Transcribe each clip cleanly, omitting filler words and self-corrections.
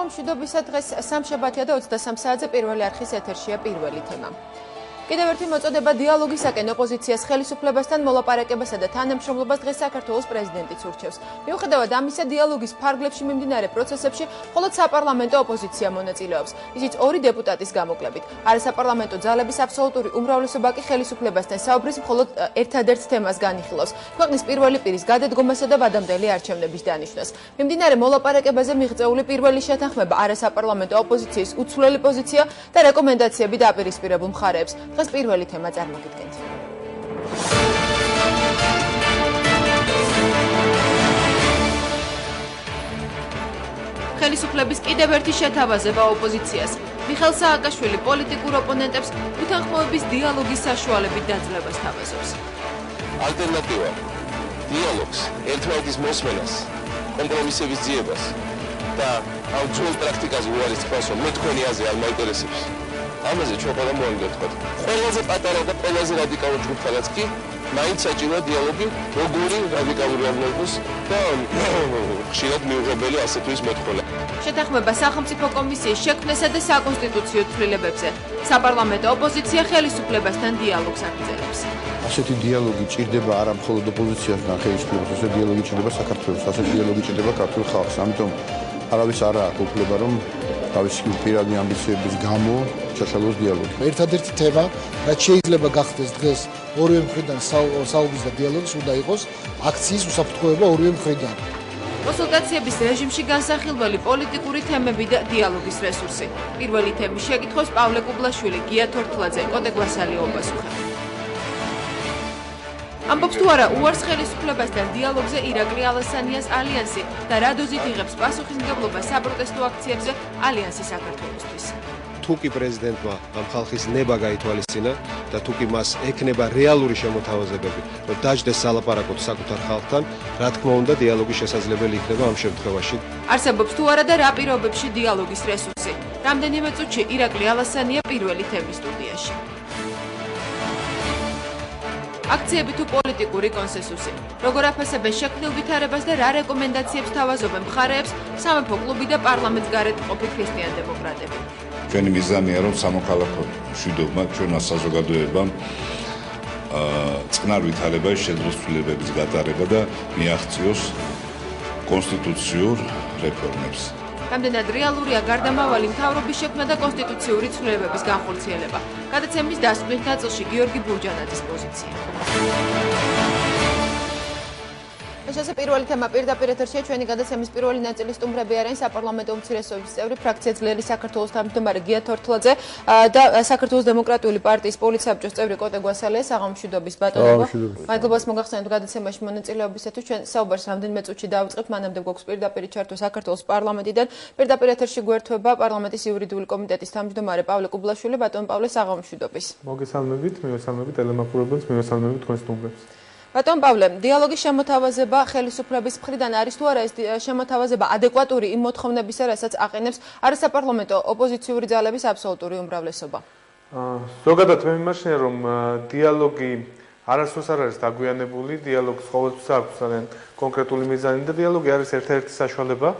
მშვიდობისა დღეს სამშაბათია და 23 საათზე პირველი არხის ეთერშია პირველი თემა. კიდევ ერთი მოწოდება დიალოგისაკენ ოპოზიციას ხელისუფლებასთან მოლაპარაკებასა და თანამშრომლობას დღეს საქართველოს პრეზიდენტიც ურჩევს. მიუხედავად ამისა, დიალოგის ფარგლებში მიმდინარე პროცესებში მხოლოდ საპარლამენტო ოპოზიცია მონაწილეობს. ისიც ორი დეპუტატის გამოკლებით. არასაპარლამენტო ძალების აბსოლუტური უმრავლესობა კი ხელისუფლებასთან საუბრის მხოლოდ ერთადერთ თემას განიხილავს. ქვეყნის პირველი პირის გადადგომასა და ვადამდელი არჩევნების დანიშვნას. მიმდინარე მოლაპარაკებაზე მიღწეული პირველი შეთანხმება არასაპარლამენტო ოპოზიციის უცვლელი პოზიცია და რეკომენდაციები დაპირისპირებულ მხარეებს. დღეს პირველი თემა წარმოგიდგენთ. ხელისუფლების კიდევ ერთი შეთავაზება ოპოზიციას. მიხეილ სააკაშვილი პოლიტიკურ ოპონენტებს უთანხმოების დიალოგის საშუალებით დაძლებას თავაზობს. ალტერნატივა დიალოგს, ერთმანეთის მოსმენას, კომპრომისების ძიებას და ამ ძველ პრაქტიკაზე უარის თქოს, რომ მე თქვენი აზრი არ მაინტერესებს. ამაზე ჩვენ ყველა მოვიგებთ. ყველაზე პატარა და ყველაზე რადიკალური ჯგუფთანაც კი მაინც საჭიროა დიალოგი, როგორი რადიკალური არ მოხდეს და ხშირად მიუღებელი ასეთვის მეტყველა. შეთანხმება სახელმწიფო კომისიის შექმნასა და საკონსტიტუციო ცვლილებებზე. საპარლამენტო ოპოზიცია ხელისუფლებასთან დიალოგს აგრძელებს. ასეთი დიალოგი ჭირდება არა მხოლოდ ოპოზიციასთან ხელისუფლებას, ასეთი დიალოგი ჭირდება საქართველოს, ასეთი დიალოგი ჭირდება ქართულ ხალხს. ამიტომ არავის არ აქვს უფლება რომ თავისი პირადი ამბიციების გამო ჩაშალოს დიალოგი. ერთადერთი თემა, რაც შეიძლება გახდეს დღეს ორივე მხრიდან საუბრის და დიალოგის უნდა იყოს აქციის უსაფრთხოება ორივე მხრიდან. კონსულტაციების რეჟიმში განსახილველი პოლიტიკური თემები და დიალოგის რესურსი. პირველი თემის შეკითხვას პავლე კუბლაშვილი, გია თორთლაძე, კოტე გვასალიო პასუხებენ. ამბობს თუ არა უარს ხელისუფლებასთან დიალოგზე ირაკლი ალასანიას ალიანსი და რა დოზით იღებს პასუხისმგებლობას საპროტესტო აქციებზე ალიანსი საქართველოსთვის. თუ კი პრეზიდენტმა ამ ხალხის ნება გაითვალისწინა და თუ კი მას ექნება რეალური შემოთავაზებები, რომ დაждდეს სალაპარაკოდ საკუთარ ხალხთან, რა თქმა უნდა, დიალოგის შესაძლებელი იქნება ამ შემთხვევაში. არსებობს თუ არა და რა პირობებში დიალოგის რესურსი. რამდენიმე წუთში ირაკლი ალასანია პირველი თემის სტუდიაში. აქციები თუ პოლიტიკური კონსენსუსი. როგორ აფასებენ შექმნილ ვითარებას და რა რეკომენდაციებს თავაზობენ მხარეებს სამეფო კლუბი და პარლამენტს გარეთ მყოფი ქრისტიან-დემოკრატები. ჩვენი მიზანია რომ სამოქალაქო მშვიდობმა ჩვენმა საზოგადოებამ წყნარ ვითარებაში შეძლოს ცვლილებების გატარება და მიაღწიოს კონსტიტუციურ რეფორმებს. რამდენად რეალურია გარდამავალი მთავრობის შექმნა და კონსტიტუციური ცვლილებების განხორციელება. გადაცემის დასკვნის ნაწილში გიორგი ბურჯანაძის პოზიცია. ეს პირველი თემა პირდაპირ ეთერშია. ჩვენი გადაცემის პირველი ნაწილის სტუმრები არიან საპარლამენტო უმცირესობის წევრი, ფრაქცია ძლიერი საქართველოს თავმჯდომარე გია თორთლაძე და საქართველოს დემოკრატიული პარტიის პოლიტსაბჭოს წევრი კოტე გვასალია. საღამოშვიდობის ბატონობა. მადლობას მოგახსენებთ გადაცემაში მონაწილეობისათვის. ჩვენ საუბარს რამდენიმე წუთში დავიწყებთ, მანამდე გვაქვს პირდაპირ ჩართვა საქართველოს პარლამენტიდან. პირდაპირ ეთერში გვერდება პარლამენტის იურიდიული კომიტეტის თავმჯდომარე პავლე კუბლაშვილი. ბატონ პავლე, საღამოშვიდობის. მოგესალმებით, მივესალმებით ტელემაყურებელს, მივესალმებით თქვენს სტუმრებს. ბატონ პავლე, დიალოგის შემოთავაზება ხელისუფლების მხრიდან არის თუ არა ეს შემოთავაზება ადეკვატური იმ მოთხოვნებისა, რასაც აყენებს არასაპარლამენტო ოპოზიციური ძალების აბსოლუტური უმრავლესობა? ზოგადად მე მიმაჩნია, რომ დიალოგი არასდროს არ არის დაგვიანებული, დიალოგს ყოველთვის აქვს ძალიან კონკრეტული მიზანი და დიალოგი არის ერთ-ერთი საშუალება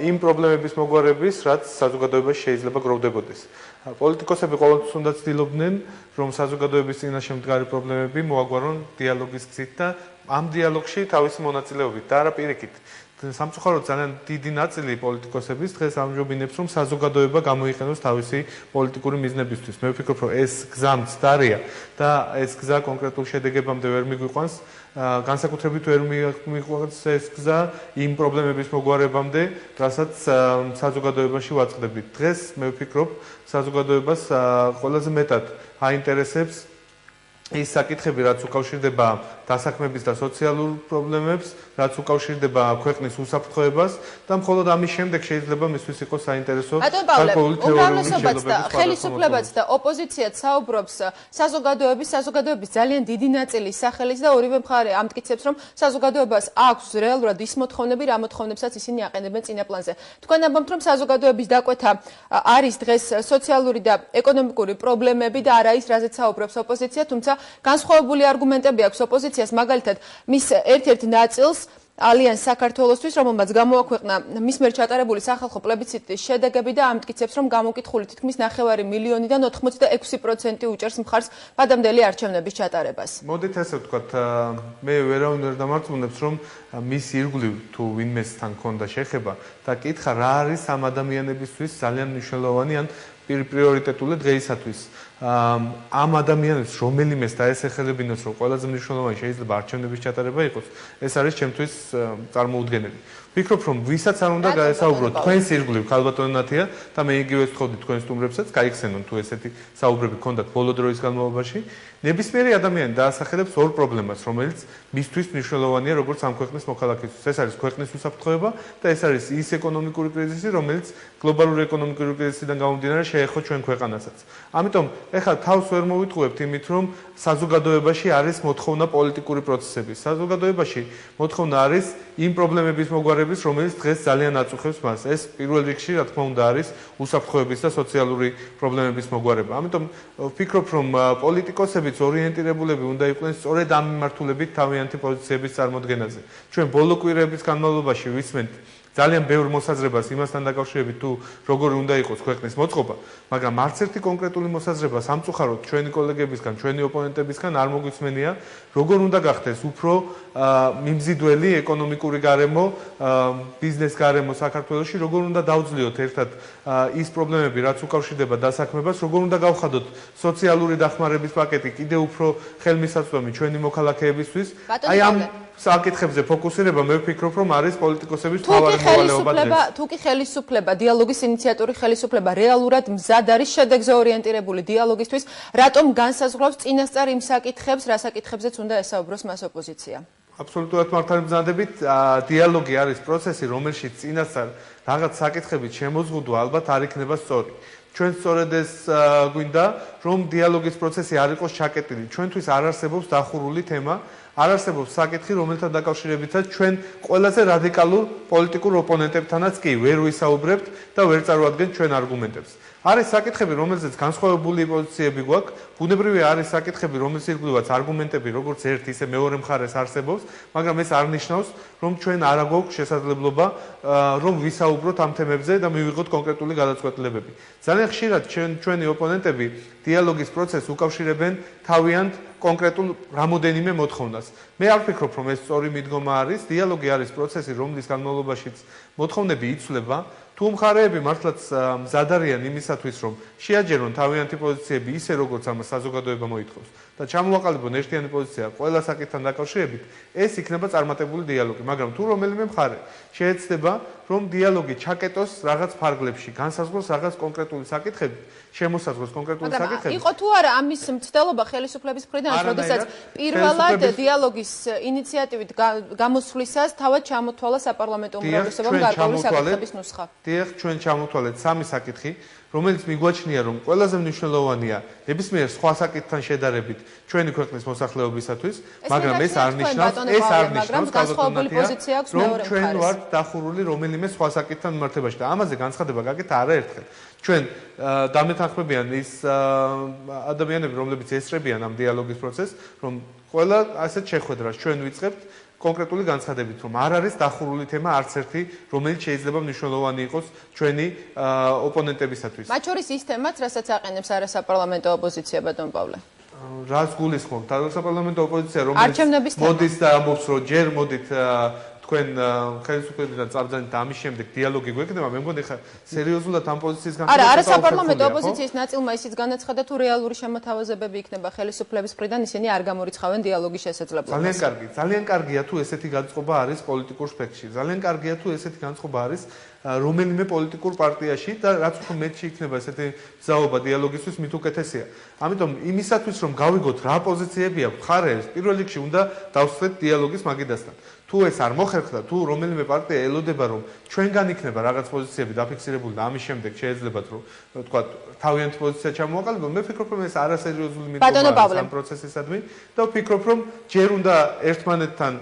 იმ პრობლემების მოგვარების, რაც საზოგადოებაში შეიძლება გროვდებოდეს. პოლიტიკოსები ყოველთვის უნდა ცდილობდნენ, რომ საზოგადოების წინაშე მდგარი პრობლემები მოაგვარონ დიალოგის გზით და ამ დიალოგში თავისი მონაწილეობით და არა პირიქით. სამწუხაროდ ძალიან დიდი ნაწილი პოლიტიკოსების დღეს ამჯობინებს, რომ საზოგადოება გამოიყენოს თავისი პოლიტიკური მიზნებისთვის. მე ვფიქრობ, რომ ეს გზა მცდარია და ეს გზა კონკრეტულ შედეგებამდე ვერ მიგვიყვანს. განსაკუთრებით ვერ მიყვანს ეს გზა იმ პრობლემების მოგვარებამდე, რასაც საზოგადოებაში ვაწყდებით. დღეს მე ვფიქრობ, საზოგადოებას ყველაზე მეტად აინტერესებს ის საკითხები, რაც უკავშირდება დასაქმების და სოციალურ პრობლემებს, რაც უკავშირდება ქვეყნის უსაფრთხოებას და მხოლოდ ამის შემდეგ შეიძლება მისთვის იყოს საინტერესო გარკვეული თეორიული შეხედულებების ხელისუფლებაც და ოპოზიციაც საუბრობს საზოგადოების ძალიან დიდი ნაწილის სახელით და ორივე მხარე ამტკიცებს, რომ საზოგადოებას აქვს რეალურად ის მოთხოვნები, რა მოთხოვნებსაც ისინი აყენებენ წინა პლანზე. თქვენ ამბობთ, რომ საზოგადოების დაკვეთა არის დღეს სოციალური და ეკონომიკური პრობლემები და არა ის, რაზეც საუბრობს ოპოზიცია, თუმცა განსხვავებული არგუმენტები აქვს ოპოზიციას, მაგალითად, მის ერთ-ერთ ნაწილს ალიანს საქართველოსთვის, რომელმაც გამოაქვეყნა მის მიერ ჩატარებული სახალხო პლებიციტის შედეგები და ამტკიცებს, რომ გამოკითხული თითქმის 9 მილიონიდან 86% უჭერს მხარს ფადამდელი არჩევნების ჩატარებას. მოდით ესე ვთქვათ, მე ვერავინ ვერ დამარწმუნებს, რომ მის ირგვლივ თუ ვინმესთან ქონდა შეხება და კითხა რა არის ამ ადამიანებისთვის ძალიან მნიშვნელოვანი ან პრიორიტეტული დღეისათვის. ამ ადამიანებს რომელიმეს დაესახელებინოს, რომ ყველაზე მნიშვნელოვანი შეიძლება არჩევნების ჩატარება იყოს, ეს არის ჩემთვის წარმოუდგენელი. ვფიქრობ, რომ ვისაც არ უნდა გაესაუბროთ თქვენს ირგვლივ ქალბატონი ნათია და მე იგივე ვთხოვდი თქვენ სტუმრებსაც, გაიხსენონ თუ ესეთი საუბრები გქონდათ ბოლო დროის განმავლობაში. ნებისმიერი ადამიანი დაასახელებს ორ პრობლემას, რომელიც მისთვის მნიშვნელოვანია როგორც ამ ქვეყნის მოქალაქისთვის. ეს არის ქვეყნის უსაფრთხოება და ეს არის ის ეკონომიკური კრიზისი, რომელიც გლობალური ეკონომიკური კრიზისიდან გამომდინარე შეეხო ჩვენ ქვეყანასაც. ამიტომ ეხლა თავს ვერ მოვიტყუებთ იმით, რომ საზოგადოებაში არის მოთხოვნა პოლიტიკური პროცესების. საზოგადოებაში მოთხოვნა არის იმ პრობლემების მოგვარების, რომელიც დღეს ძალიან აწუხებს მას. ეს პირველ რიგში, რა თქმა უნდა, არის უსაფრთხოების და სოციალური პრობლემების მოგვარება. ამიტომ ვფიქრობ, რომ პოლიტიკოსებიც ორიენტირებულები უნდა იყვნენ სწორედ ამ მიმართულებით თავიანთი პოზიციების წარმოდგენაზე. ჩვენ ბოლო კვირების განმავლობაში ვისმენთ ძალიან ბევრ მოსაზრებას იმასთან დაკავშირებით თუ როგორი უნდა იყოს ქვეყნის მოწყობა, მაგრამ არც ერთი კონკრეტული მოსაზრება სამწუხაროდ ჩვენი კოლეგებისგან, ჩვენი ოპონენტებისგან არ მოგვისმენია, როგორ უნდა გახდეს უფრო მიმზიდველი ეკონომიკური გარემო, ბიზნეს გარემო საქართველოში, როგორ უნდა დავძლიოთ ერთად ის პრობლემები, რაც უკავშირდება დასაქმებას, როგორ უნდა გავხადოთ სოციალური დახმარების პაკეტი კიდევ უფრო ხელმისაწვდომი ჩვენი მოქალაქეებისთვის. აი ამ საკითხებზე ფოკუსირება მე ვფიქრობ, რომ არის პოლიტიკოსების მთავარი მოვალეობა დღეს. თუ კი ხელისუფლება, დიალოგის ინიციატორი ხელისუფლება რეალურად მზად არის შედეგზე ორიენტირებული დიალოგისთვის, რატომ განსაზღვრავს წინასწარ იმ საკითხებს, რა საკითხებზეც უნდა ესაუბროს მას ოპოზიცია? აბსოლუტურად მართალი ბრძანდებით, დიალოგი არის პროცესი, რომელშიც წინასწარ რაღაც საკითხებით შემოზღუდვა ალბათ არ იქნება სწორი. ჩვენ სწორედ ეს გვინდა, რომ დიალოგის პროცესი არ იყოს ჩაკეტილი. ჩვენთვის არ არსებობს დახურული თემა, არ არსებობს საკითხი, რომელთან დაკავშირებითაც ჩვენ ყველაზე რადიკალურ პოლიტიკურ ოპონენტებთანაც კი ვერ ვისაუბრებთ და ვერ წარმოადგენთ ჩვენ არგუმენტებს. არის საკითხები, რომელზეც განსხვავებული პოზიციები გვაქვს, ბუნებრივია არის საკითხები, რომლის ირგვლივაც არგუმენტები როგორც ერთ, ისე მეორე მხარეს არსებობს, მაგრამ ეს არ ნიშნავს, რომ ჩვენ არ აგვაქვს შესაძლებლობა, რომ ვისაუბროთ ამ თემებზე და მივიღოთ კონკრეტული გადაწყვეტილებები. ძალიან ხშირად ჩვენი ოპონენტები დიალოგის პროცესს უკავშირებენ თავიანთ კონკრეტულ რამოდენიმე მოთხოვნას. მე არ ვფიქრობ, რომ ეს სწორი მიდგომა არის. დიალოგი არის პროცესი, რომლის განმავლობაშიც მოთხოვნები იცვლება. თუ მხარეები მართლაც მზად არიან იმისათვის, რომ შეაჯერონ თავიანთი პოზიციები ისე, როგორც ამას საზოგადოება მოითხოვს და ჩამოაყალიბონ ერთიანი პოზიცია ყველა საკითხთან დაკავშირებით, ეს იქნება წარმატებული დიალოგი. მაგრამ თუ რომელიმე მხარე შეეცდება, რომ დიალოგი ჩაკეტოს რაღაც ფარგლებში, განსაზღვროს რაღაც კონკრეტული საკითხები, შემოსაზღვროს კონკრეტული საკითხები. იყო თუ არა ამის მცდელობა ხელისუფლების მხრიდან, როდესაც პირველად დიალოგის ინიციატივით გამოსვლისას თავად ჩამოთვალა საპარლამენტო უმრავლესობამ გარკვეული საკითხების ნუსხა. დიახ, ჩვენ ჩამოთვალეთ სამი საკითხი, რომელიც მიგვაჩნია, რომ ყველაზე მნიშვნელოვანია ნებისმიერ სხვა საკითხთან შედარებით ჩვენი ქვეყნის მოსახლეობისათვის, მაგრამ ეს არ ნიშნავს, რომ ჩვენ ვართ დახურული რომელიმე სხვა საკითხთან მიმართებაში და ამაზე განცხადება გაკეთა არაერთხელ. ჩვენ დამეთანხმებიან ის ადამიანები, რომლებიც ესწრებიან ამ დიალოგის პროცესს, რომ ყველა ასეთ შეხვედრას ჩვენ ვიწყებთ კონკრეტული განცხადებით, რომ არ არის დახურული თემა არც ერთი, რომელიც შეიძლება მნიშვნელოვანი იყოს ჩვენი ოპონენტებისათვის. მათ შორის ის თემაც, რასაც აყენებს არასაპარლამენტო ოპოზიცია, ბატონ პავლე. რას გულისხმობთ? არასაპარლამენტო ოპოზიცია, რომელიც მოდის და ამბობს, რომ ჯერ მოდით თქვენ ხელისუფლებიდან წარბზანით და ამის შემდეგ დიალოგი გვექნება, მე მგონი ხა სერიოზულად ამ პოზიციის განხილვა. არა, არასაპარლამენტო ოპოზიციის ნაწილმა ისიც განაცხადა, თუ რეალური შემოთავაზებები იქნება ხელისუფლების მხრიდან, ისინი არ გამორიცხავენ დიალოგის შესაძლებლობას. ძალიან კარგია თუ ესეთი განწყობა არის პოლიტიკურ სპექტრში. ძალიან კარგია თუ ესეთი განწყობა არის რომელიმე პოლიტიკურ პარტიაში და რაც უფრო მეტში იქნება ესეთი ზაობა დიალოგისთვის, მით უკეთესია. ამიტომ იმისათვის, რომ გავიგოთ რა პოზიციები აქვს მხარეებს, პირველ რიგში უნდა დავსვეთ დიალოგის მაგიდასთან. თუ ეს არ მოხერხდა, თუ რომელიმე პარტია ელოდება, რომ ჩვენგან იქნება რაღაც პოზიციები დაფიქსირებული და ამის შემდეგ შეეძლებათ, რომ თქვა თავიანთი პოზიცია ჩამოაყალიბონ, მე ვფიქრობ, რომ ეს არასერიოზული მიდგომა არის ამ პროცესისადმი და ვფიქრობ, რომ ჯერ უნდა ერთმანეთთან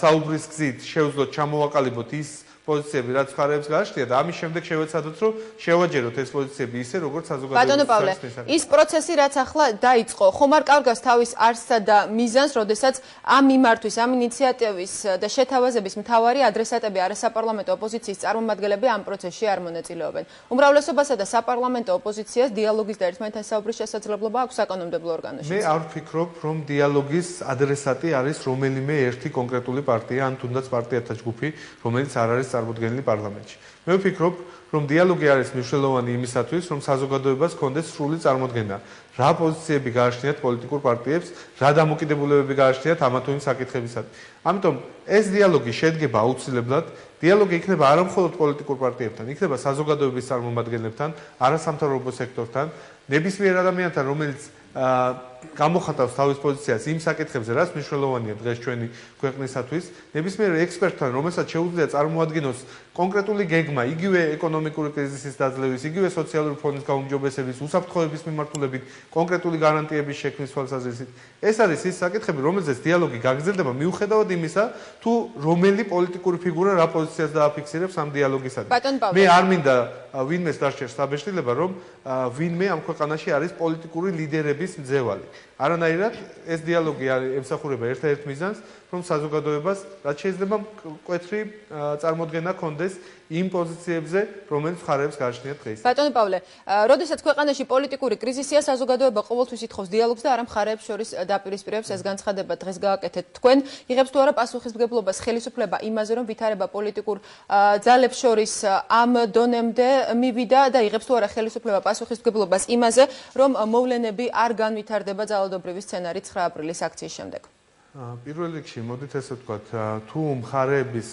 საუბრის გზით შევძლოთ ჩამოაყალიბოთ ის პოზიციები, რაც ხარებს გააჩნია და ამის შემდეგ შევეცადოთ, რომ შევაჯეროთ ეს პოზიციები ისე, როგორც საზოგადოების ბატონო პავლე, ის პროცესი, რაც ახლა დაიწყო, ხომ არ კარგავს თავის არსსა და მიზანს, როდესაც ამ მიმართვის, ამ ინიციატივის და შეთავაზების მთავარი ადრესატები არასაპარლამენტო ოპოზიციის წარმომადგენლები ამ პროცესში არ მონაწილეობენ. უმრავლესობასა და საპარლამენტო ოპოზიციას დიალოგის და ერთმანეთთან საუბრის შესაძლებლობა აქვს საკანონმდებლო ორგანოში. მე არ ვფიქრობ, რომ დიალოგის ადრესატი არის რომელიმე ერთი კონკრეტული პარტია, ან თუნდაც პარტიათა ჯგუფი, რომელიც არ არის წარმოდგენილი პარლამენტში. მე ვფიქრობ, რომ დიალოგი არის მნიშვნელოვანი იმისათვის, რომ საზოგადოებას ჰქონდეს სრული წარმოდგენა, რა პოზიციები გააჩნიათ პოლიტიკურ პარტიებს, რა დამოკიდებულებები გააჩნიათ ამა თუ იმ საკითხებისადმი. ამიტომ ეს დიალოგი შედგება აუცილებლად, დიალოგი იქნება არა მხოლოდ პოლიტიკურ პარტიებთან, იქნება საზოგადოების წარმომადგენლებთან, არასამთავრობო სექტორთან, ნებისმიერ ადამიანთან, რომელიც გამოხატავს თავის პოზიციას იმ საკითხებზე, რაც მნიშვნელოვანია დღეს ჩვენი ქვეყნისათვის, ნებისმიერ ექსპერტთან, რომელსაც შეუძლია წარმოადგინოს კონკრეტული გეგმა, იგივე ეკონომიკური კრიზისის დაძლევის, იგივე სოციალური ფონის გაუმჯობესების, უსაფრთხოების მიმართულებით, კონკრეტული გარანტიების შექმნის თვალსაზრისით. ეს არის ის საკითხები, რომელზეც დიალოგი გაგრძელდება მიუხედავად იმისა, თუ რომელი პოლიტიკური ფიგურა რა პოზიციას დააფიქსირებს ამ დიალოგისადმი. მე არ მინდა ვინმეს დასჭერს საბეჭდილება, რომ ვინმე ამ ქვეყანაში არის პოლიტიკური ლიდერების მძევალი. არანაირად ეს დიალოგი ემსახურება ერთ-ერთ მიზანს, რომ საზოგადოებას რაც შეიძლება მკვეთრი წარმოდგენა ჰქონდეს იმ პოზიციებზე, რომელიც ხარებს გააჩნიათ დღეს. ბატონო პავლე, როდესაც ქვეყანაში პოლიტიკური კრიზისია, საზოგადოება ყოველთვის ითხოვს დიალოგს და არა მხარეებს შორის დაპირისპირებს. ეს განცხადება დღეს გააკეთეთ თქვენ. იღებს თუ არა პასუხისმგებლობას ხელისუფლება იმაზე, რომ ვითარება პოლიტიკურ ძალებს შორის ამ დონემდე მივიდა და იღებს თუ არა ხელისუფლება პასუხისმგებლობას იმაზე, რომ მოვლენები არ განვითარდება ძალადობრივი სცენარი 9 აპრილის აქციის შემდეგ. პირველ რიგში მოდით ესე ვთქვათ, თუ მხარეების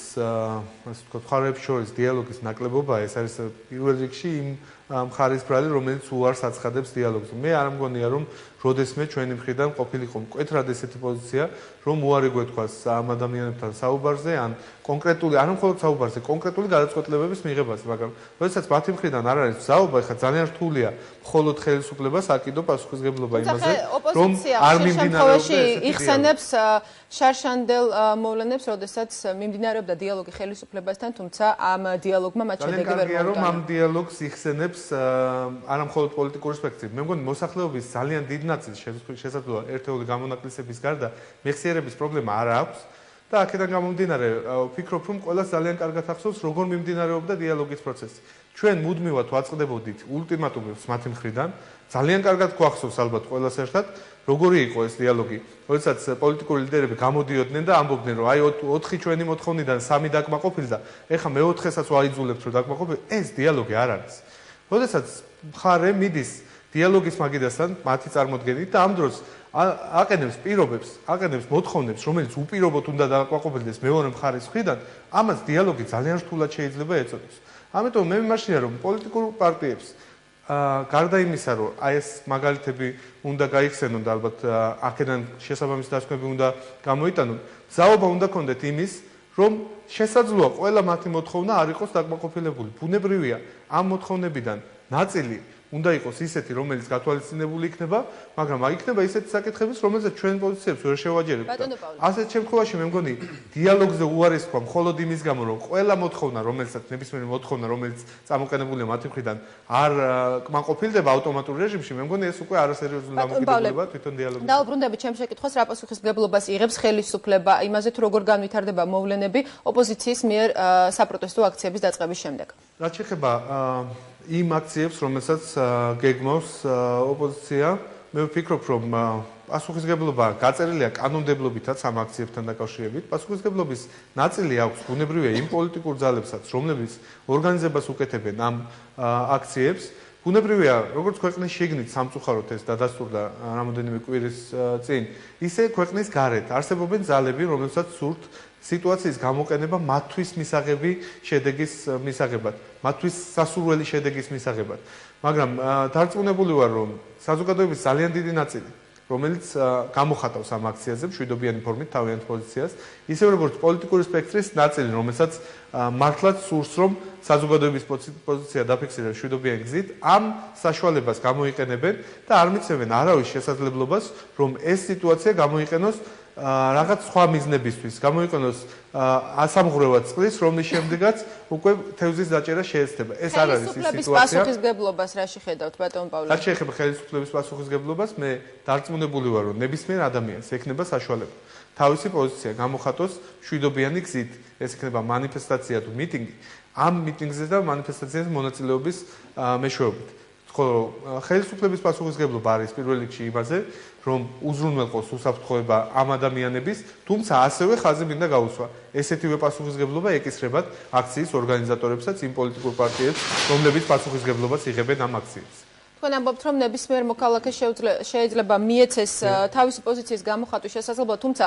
მხარეებს შორის დიალოგის ნაკლებობაა, ეს არის პირველ რიგში იმ მხარის ბრალი, რომელიც უარს აცხადებს დიალოგს. მე არ მგონია, რომ როდესმე ჩვენი მხრიდან ყოფილიყო მკვეთრად ესეთი პოზიცია, რომ უარი გვეთქვას ამ ადამიანებთან საუბარზე, ან კონკრეტული, არ მხოლოდ საუბარზე, კონკრეტული გადაწყვეტილებების მიღებაზე, მაგრამ როდესაც მათი მხრიდან არ არის საუბარი, ხა ძალიან რთულია მხოლოდ ხელისუფლებას აკიდო პასუხისმგებლობა იმაზე, რომ არ მიმდინარეობდა იხსენებს შარშანდელ მოვლენებს, როდესაც მიმდინარეობდა დიალოგი ხელისუფლებასთან, თუმცა ამ დიალოგმა მათ შედეგი ვერ მოუტანა. რომ ამ დიალოგს იხსენებს არა მხოლოდ პოლიტიკური სპექტრი. მე მგონი მოსახლეობის ძალიან დიდ ნაწილს შესაძლოა ერთეული გამონაკლისების გარდა მეხსიერების პრობლემა არ აქვს და აქედან გამომდინარე ვფიქრობ, რომ ყველას ძალიან კარგად ახსოვს, როგორ მიმდინარეობდა დიალოგის პროცესი. ჩვენ მუდმივად ვაწყდებოდით ულტიმატუმებს მათი მხრიდან, ძალიან კარგად გვახსოვს ალბათ ყველას ერთად, როგორი იყო ეს დიალოგი, როდესაც პოლიტიკური ლიდერები გამოდიოდნენ და ამბობდნენ, რომ აი 4 ჩვენი მოთხოვნიდან 3 დაკმაყოფილდა, ეხლა მე-4-ესაც ვაიძულებთ, რომ დაკმაყოფილდეთ, ეს დიალოგი არ არის. როდესაც მხარე მიდის დიალოგის მაგიდასთან მათი წარმოდგენით და ამ დროს აყენებს პირობებს, აყენებს მოთხოვნებს, რომელიც უპირობოდ უნდა დაკმაყოფილდეს მეორე მხარის მხრიდან, ამას დიალოგი ძალიან რთულად შეიძლება ეწოდოს. ამიტომ მე მიმაჩნია, რომ პოლიტიკურ პარტიებს გარდა იმისა, რომ აი ეს მაგალითები უნდა გაიხსენონ და ალბათ აქედან შესაბამისი დასკვნები უნდა გამოიტანონ, ზაობა უნდა ქონდეთ იმის, რომ შესაძლოა ყველა მათი მოთხოვნა არ იყოს დაკმაყოფილებული. ბუნებრივია, ამ მოთხოვნებიდან ნაწილი უნდა იყოს ისეთი, რომელიც გათვალისწინებული იქნება, მაგრამ იქნება ისეთი საკითხებიც, რომელზეც ჩვენ პოზიციებს ვერ შევაჯერებთ. ასეთ შემთხვევაში მე მგონი დიალოგზე უარის თქვა მხოლოდ იმის გამო, რომ ყველა მოთხოვნა, რომელსაც ნებისმიერი მოთხოვნა, რომელიც წამოყენებულია მათი მხრიდან, არ კმაყოფილდება ავტომატურ რეჟიმში, მე მგონი ეს უკვე არასერიოზული დამოკიდებულებაა თვითონ დიალოგზე. დაუბრუნდებით ჩემს შეკითხვას, რა პასუხისმგებლობას იღებს ხელისუფლება იმაზე, თუ როგორ განვითარდება მოვლენები ოპოზიციის მიერ საპროტესტო აქციების დაწყების შემდეგ. რაც შეეხება იმ აქციებს, რომელსაც გეგმავს ოპოზიცია, მე ვფიქრობ, რომ პასუხისმგებლობა გაწერილია კანონმდებლობითაც ამ აქციებთან დაკავშირებით. პასუხისმგებლობის ნაწილი აქვს ბუნებრივია იმ პოლიტიკურ ძალებსაც, რომლებიც ორგანიზებას უკეთებენ ამ აქციებს. ბუნებრივია, როგორც ქვეყნის შიგნით სამწუხაროდ ეს დადასტურდა რამოდენიმე კვირის წინ, ისე ქვეყნის გარეთ არსებობენ ძალები, რომლებსაც სურთ სიტუაციის გამოყენება მათთვის მისაღები შედეგის მისაღებად, მათთვის სასურველი შედეგის მისაღებად. მაგრამ დარწმუნებული ვარ, რომ საზოგადოების ძალიან დიდი ნაწილი, რომელიც გამოხატავს ამ აქციაზე მშვიდობიანი ფორმით თავიანთ პოზიციას, ისევე როგორც პოლიტიკური სპექტრის ნაწილი, რომელსაც მართლაც სურს, რომ საზოგადოების პოზიცია დაფიქსირდეს მშვიდობიანი გზით, ამ საშუალებას გამოიყენებენ და არ მიცემენ არავის შესაძლებლობას, რომ ეს სიტუაცია გამოიყენოს რაღაც სხვა მიზნებისთვის გამოიყენოს ასამღვრევად წყლის, რომლის შემდეგაც უკვე თევზის დაჭერა შეეცდება. ეს არ არის ის სიტუაცია. პასუხისგებლობას რაში ხედავთ ბატონ პავლე? რაც შეეხება ხელისუფლების პასუხისგებლობას, მე დარწმუნებული ვარ, რომ ნებისმიერ ადამიანს ექნება საშუალება თავისი პოზიცია გამოხატოს მშვიდობიანი გზით. ეს იქნება მანიფესტაცია თუ მიტინგი, ამ მიტინგზე და მანიფესტაციაზე მონაწილეობის მეშვეობით. ხოლო ხელისუფლების პასუხისგებლობა არის პირველ რიგში იმაზე, რომ უზრუნველყოს უსაფრთხოება ამ ადამიანების, თუმცა ასევე ხაზი მინდა გაუსვა. ესეთივე პასუხისგებლობა ეკისრებათ აქციის ორგანიზატორებსაც, იმ პოლიტიკურ პარტიებს, რომლებიც პასუხისგებლობას იღებენ ამ აქციებს. თქვენ ამბობთ, რომ ნებისმიერ მოქალაქეს შეიძლება მიეცეს თავისი პოზიციის გამოხატვის შესაძლებლობა, თუმცა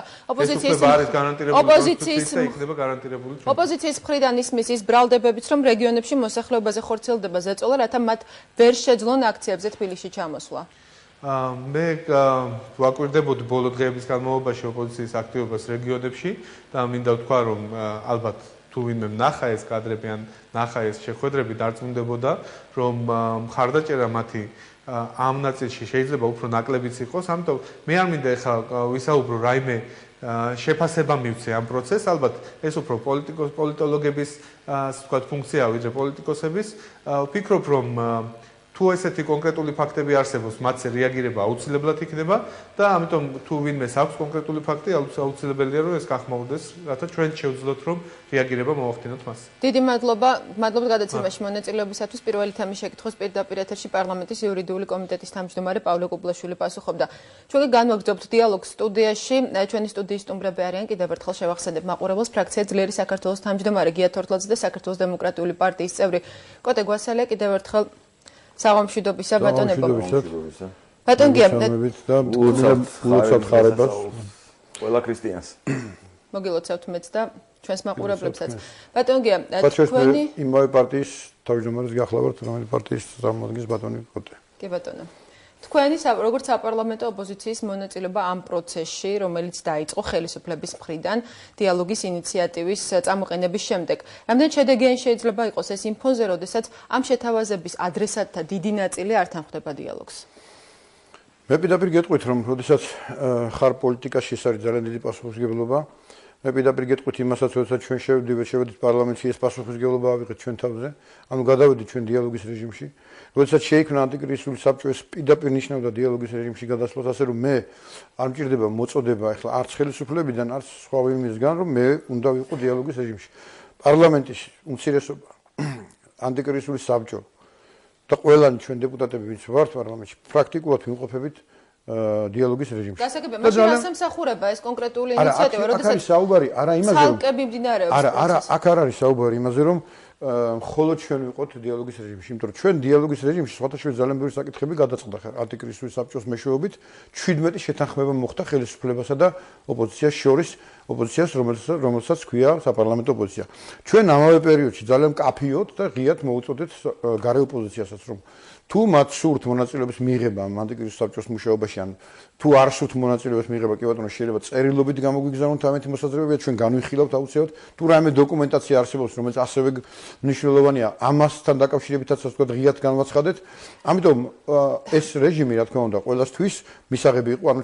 ოპოზიციის მხრიდან ისმის ის ბრალდებებიც, რომ რეგიონებში მოსახლეობაზე ხორციელდება ზეწოლა, რათა მათ ვერ შეძლონ აქციებზე თბილისში ჩამოსვლა. მე ვაკვირდებოდი ბოლო დღეების განმავლობაში ოპოზიციის აქტივობას რეგიონებში და მინდა ვთქვა, რომ ალბათ თუ ვინმე ნახა ეს კადრები ან ნახა ეს შეხვედრები, დარწმუნდებოდა, რომ მხარდაჭერა მათი ამ ნაწილში შეიძლება უფრო ნაკლებიც იყოს, ამიტომ მე არ მინდა ეხლა ვისაუბრო რაიმე შეფასება მივცე ამ პროცესს, ალბათ ეს უფრო პოლიტოლოგების ასე ვთქვათ ფუნქციაა, ვიდრე პოლიტიკოსების. ვფიქრობ, რომ თუ ესეთი კონკრეტული ფაქტები არსებობს, მათზე რეაგირება აუცილებლად იქნება და ამიტომ თუ ვინმეს აქვს კონკრეტული ფაქტი, აუცილებელია რომ ეს გახმაურდეს, რათა ჩვენ შევძლოთ რომ რეაგირება მოვახდინოთ მას. დიდი მადლობა გადაცემაში მონაწილეობისათვის. პირველი თემის შეკითხვის პირდაპირ ეთერში პარლამენტის იურიდიული კომიტეტის თავმჯდომარე პავლე კუბლაშვილი პასუხობდა. ჩვენ განვაგრძობთ დიალოგს სტუდიაში. ჩვენი სტუდიის სტუმრები არიან კიდევ ერთხელ შევახსენებ მაყურებელს ფრაქცია ძლიერი საქართველოს თავმჯდომარე გია თორთლაძე და საქართველოს დემოკრატიული პარტიის წევრი კოტე გვასალია. კიდევ ერთხელ საღამოშვიდობისა ბატონებო. ბატონ გია, ულოცავთ ხარებას ყველა ქრისტიანს. მოგილოცავთ მეც და ჩვენს მაყურებლებსაც. ბატონ გია, თქვენი იმავე პარტიის თავმჯდომარის გახლავართ, რომელი პარტიის წარმომადგენლის ბატონი კოტე. კი ბატონო. თქვენი როგორც საპარლამენტო ოპოზიციის მონაწილეობა ამ პროცესში, რომელიც დაიწყო ხელისუფლების მხრიდან დიალოგის ინიციატივის წამოყენების შემდეგ. რამდენი შედეგიანი შეიძლება იყოს ეს იმ ფონზე, როდესაც ამ შეთავაზების ადრესატთა დიდი ნაწილი არ თანხმდება დიალოგს? მე პირდაპირ გეტყვით, რომ როდესაც ხარ პოლიტიკაში, ეს არის ძალიან დიდი პასუხისმგებლობა. მე პირდაპირ გეტყვით იმასაც, როდესაც ჩვენ შევედით პარლამენტში, ეს პასუხისმგებლობა ავიღეთ ჩვენ თავზე, ანუ გადავედით ჩვენ დიალოგის რეჟიმში. როდესაც შეიქმნა ანტიკრიზისული საბჭო, ეს პირდაპირ ნიშნავდა დიალოგის რეჟიმში გადასვლას, ასე რომ მე არ მჭირდება მოწოდება ახლა არც ხელისუფლებიდან, არც სხვა ვინმისგან, რომ მე უნდა ვიყო დიალოგის რეჟიმში. პარლამენტის უმცირესობა, ანტიკრიზისული საბჭო და ყველანი ჩვენ დეპუტატები, ვინც ვართ პარლამენტში, პრაქტიკულად ვიმყოფებით დიალოგის რეჟიმში. გასაგებია, მაშინ ასამსახურება ეს კონკრეტული ინიციატივა, როდესაც საუბარი არა იმაზე, რომ ცალკე მიმდინარეობს. არა, აქ არ არის საუბარი იმაზე, რომ მხოლოდ ჩვენ ვიყოთ დიალოგის რეჟიმში, იმიტომ რომ ჩვენ დიალოგის რეჟიმში სხვადასხვა ძალიან ბევრი საკითხები გადაწყდა ანტიკრიზისული საბჭოს მეშვეობით, 17 შეთანხმება მოხდა ხელისუფლებასა და ოპოზიციას შორის, ოპოზიციას, რომელსაც ჰქვია საპარლამენტო ოპოზიცია. ჩვენ ამავე პერიოდში ძალიან მკაფიოდ და ღიად მოუწოდეთ გარე ოპოზიციასაც, რომ თუ მათ სურთ მონაწილეობის მიღება ანტიკრიზისული საბჭოს მუშაობაში, ან თუ არ სურთ მონაწილეობის მიღება, კი ბატონო, შეიძლება წერილობით გამოგვიგზავნოთ ამეთი მოსაზრებები, ჩვენ განვიხილავთ აუცილებლად, თუ რაიმე დოკუმენტაცია არსებობს, რომელიც ასევე მნიშვნელოვანია, ამასთან დაკავშირებითაც ასე ვთქვათ, ღიად განვაცხადეთ. ამიტომ ეს რეჟიმი, რა თქმა უნდა, ყველასთვის მისაღები იყო, ანუ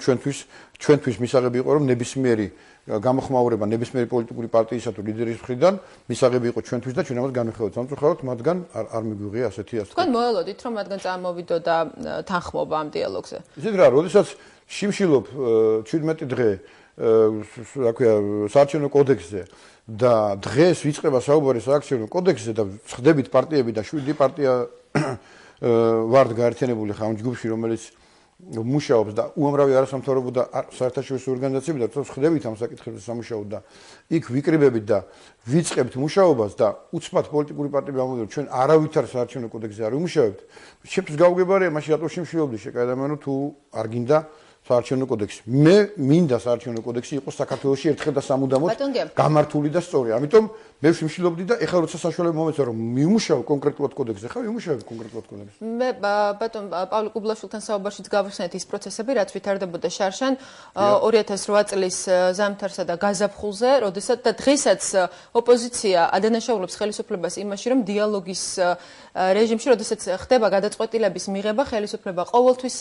ჩვენთვის მისაღები იყო, რომ ნებისმიერი გამოხმაურება ნებისმიერი პოლიტიკური პარტიისა თუ ლიდერის მხრიდან მისაღები იყო ჩვენთვის და ჩვენ ამას განვიხილავთ. სამწუხაროდ მათგან არ მიგვიღია ასეთი თქვენ მოელოდით, რომ მათგან წარმოვიდო და თანხმობა ამ დიალოგზე? ისეთ რა, როდესაც შიმშილობ 17 დღე რა ქვია საარჩევნო კოდექსზე და დღეს ვიწყება საუბარი საარჩევნო კოდექსზე და ხდებით პარტიები და 7 პარტია ვართ გაერთიანებული ხა ამ ჯგუფში, რომელიც მუშაობს და უამრავი არასამთავრობო და საერთაშორისო ორგანიზაციები და ხდებით ამ საკითხებზე სამუშაოდ და იქ ვიკრიბებით და ვიწყებთ მუშაობას და უცბად პოლიტიკური პარტიები ამბობენ, ჩვენ არავითარ საარჩევნო კოდექსზე არ ვიმუშავებთ. ჩემთვის გაუგებარია, მაშინ რატო შიმშილობდი შეკადამიანო თუ არ გინდა საარჩევნო კოდექსი. მე მინდა საარჩევნო კოდექსი იყოს საქართველოში ერთხელ და სამუდამოდ გამართული და სწორი. ამიტომ მე ვიმშილობდი და ეხლა როცა საშუალება მომეცა რომ მივმუშაო კონკრეტულად კოდექსზე, ხა ვიმუშავებ კონკრეტულად კოდექსზე. მე ბატონ პავლე კუბლაშვილთან საუბარშიც გავხსენეთ ის პროცესები, რაც ვითარდებოდა შარშან 2008 წლის ზამთარსა და გაზაფხულზე, როდესაც და დღესაც ოპოზიცია ადანაშაულებს ხელისუფლებას იმაში, რომ დიალოგის რეჟიმში, როდესაც ხდება გადაწყვეტილების მიღება, ხელისუფლება ყოველთვის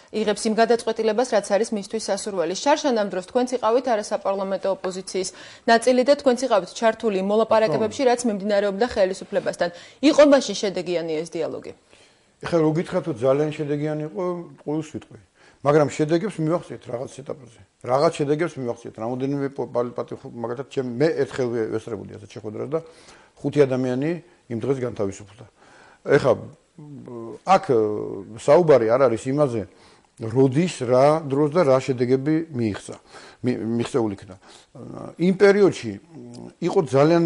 იღებს იმ გადაწყვეტილებას, რაც არის მისთვის სასურველი. შარშან ამ დროს თქვენც იყავით არასაპარლამენტო ოპოზიციის ნაწილი და თქვენც იყავით ჩართული მოლაპარაკებებში, რაც მიმდინარეობდა ხელისუფლებასთან. იყო მაშინ შედეგიანი ეს დიალოგი? ეხლა რო გითხრათ, რომ ძალიან შედეგიანი იყო, ყოველს ვიტყვი. მაგრამ შედეგებს მივახციეთ რაღაც ეტაპზე. რაღაც შედეგებს მივახციეთ. რამოდენიმე პატივ მაგათაც მე ერთხელ ვესწრებოდი ასეთ შეხვედრას და 5 ადამიანი იმ დღეს განთავისუფლდა. ეხლა აქ საუბარი არ არის იმაზე, როდის რა დროს და რა შედეგები მიღწეული იქნა. იმ პერიოდში იყო ძალიან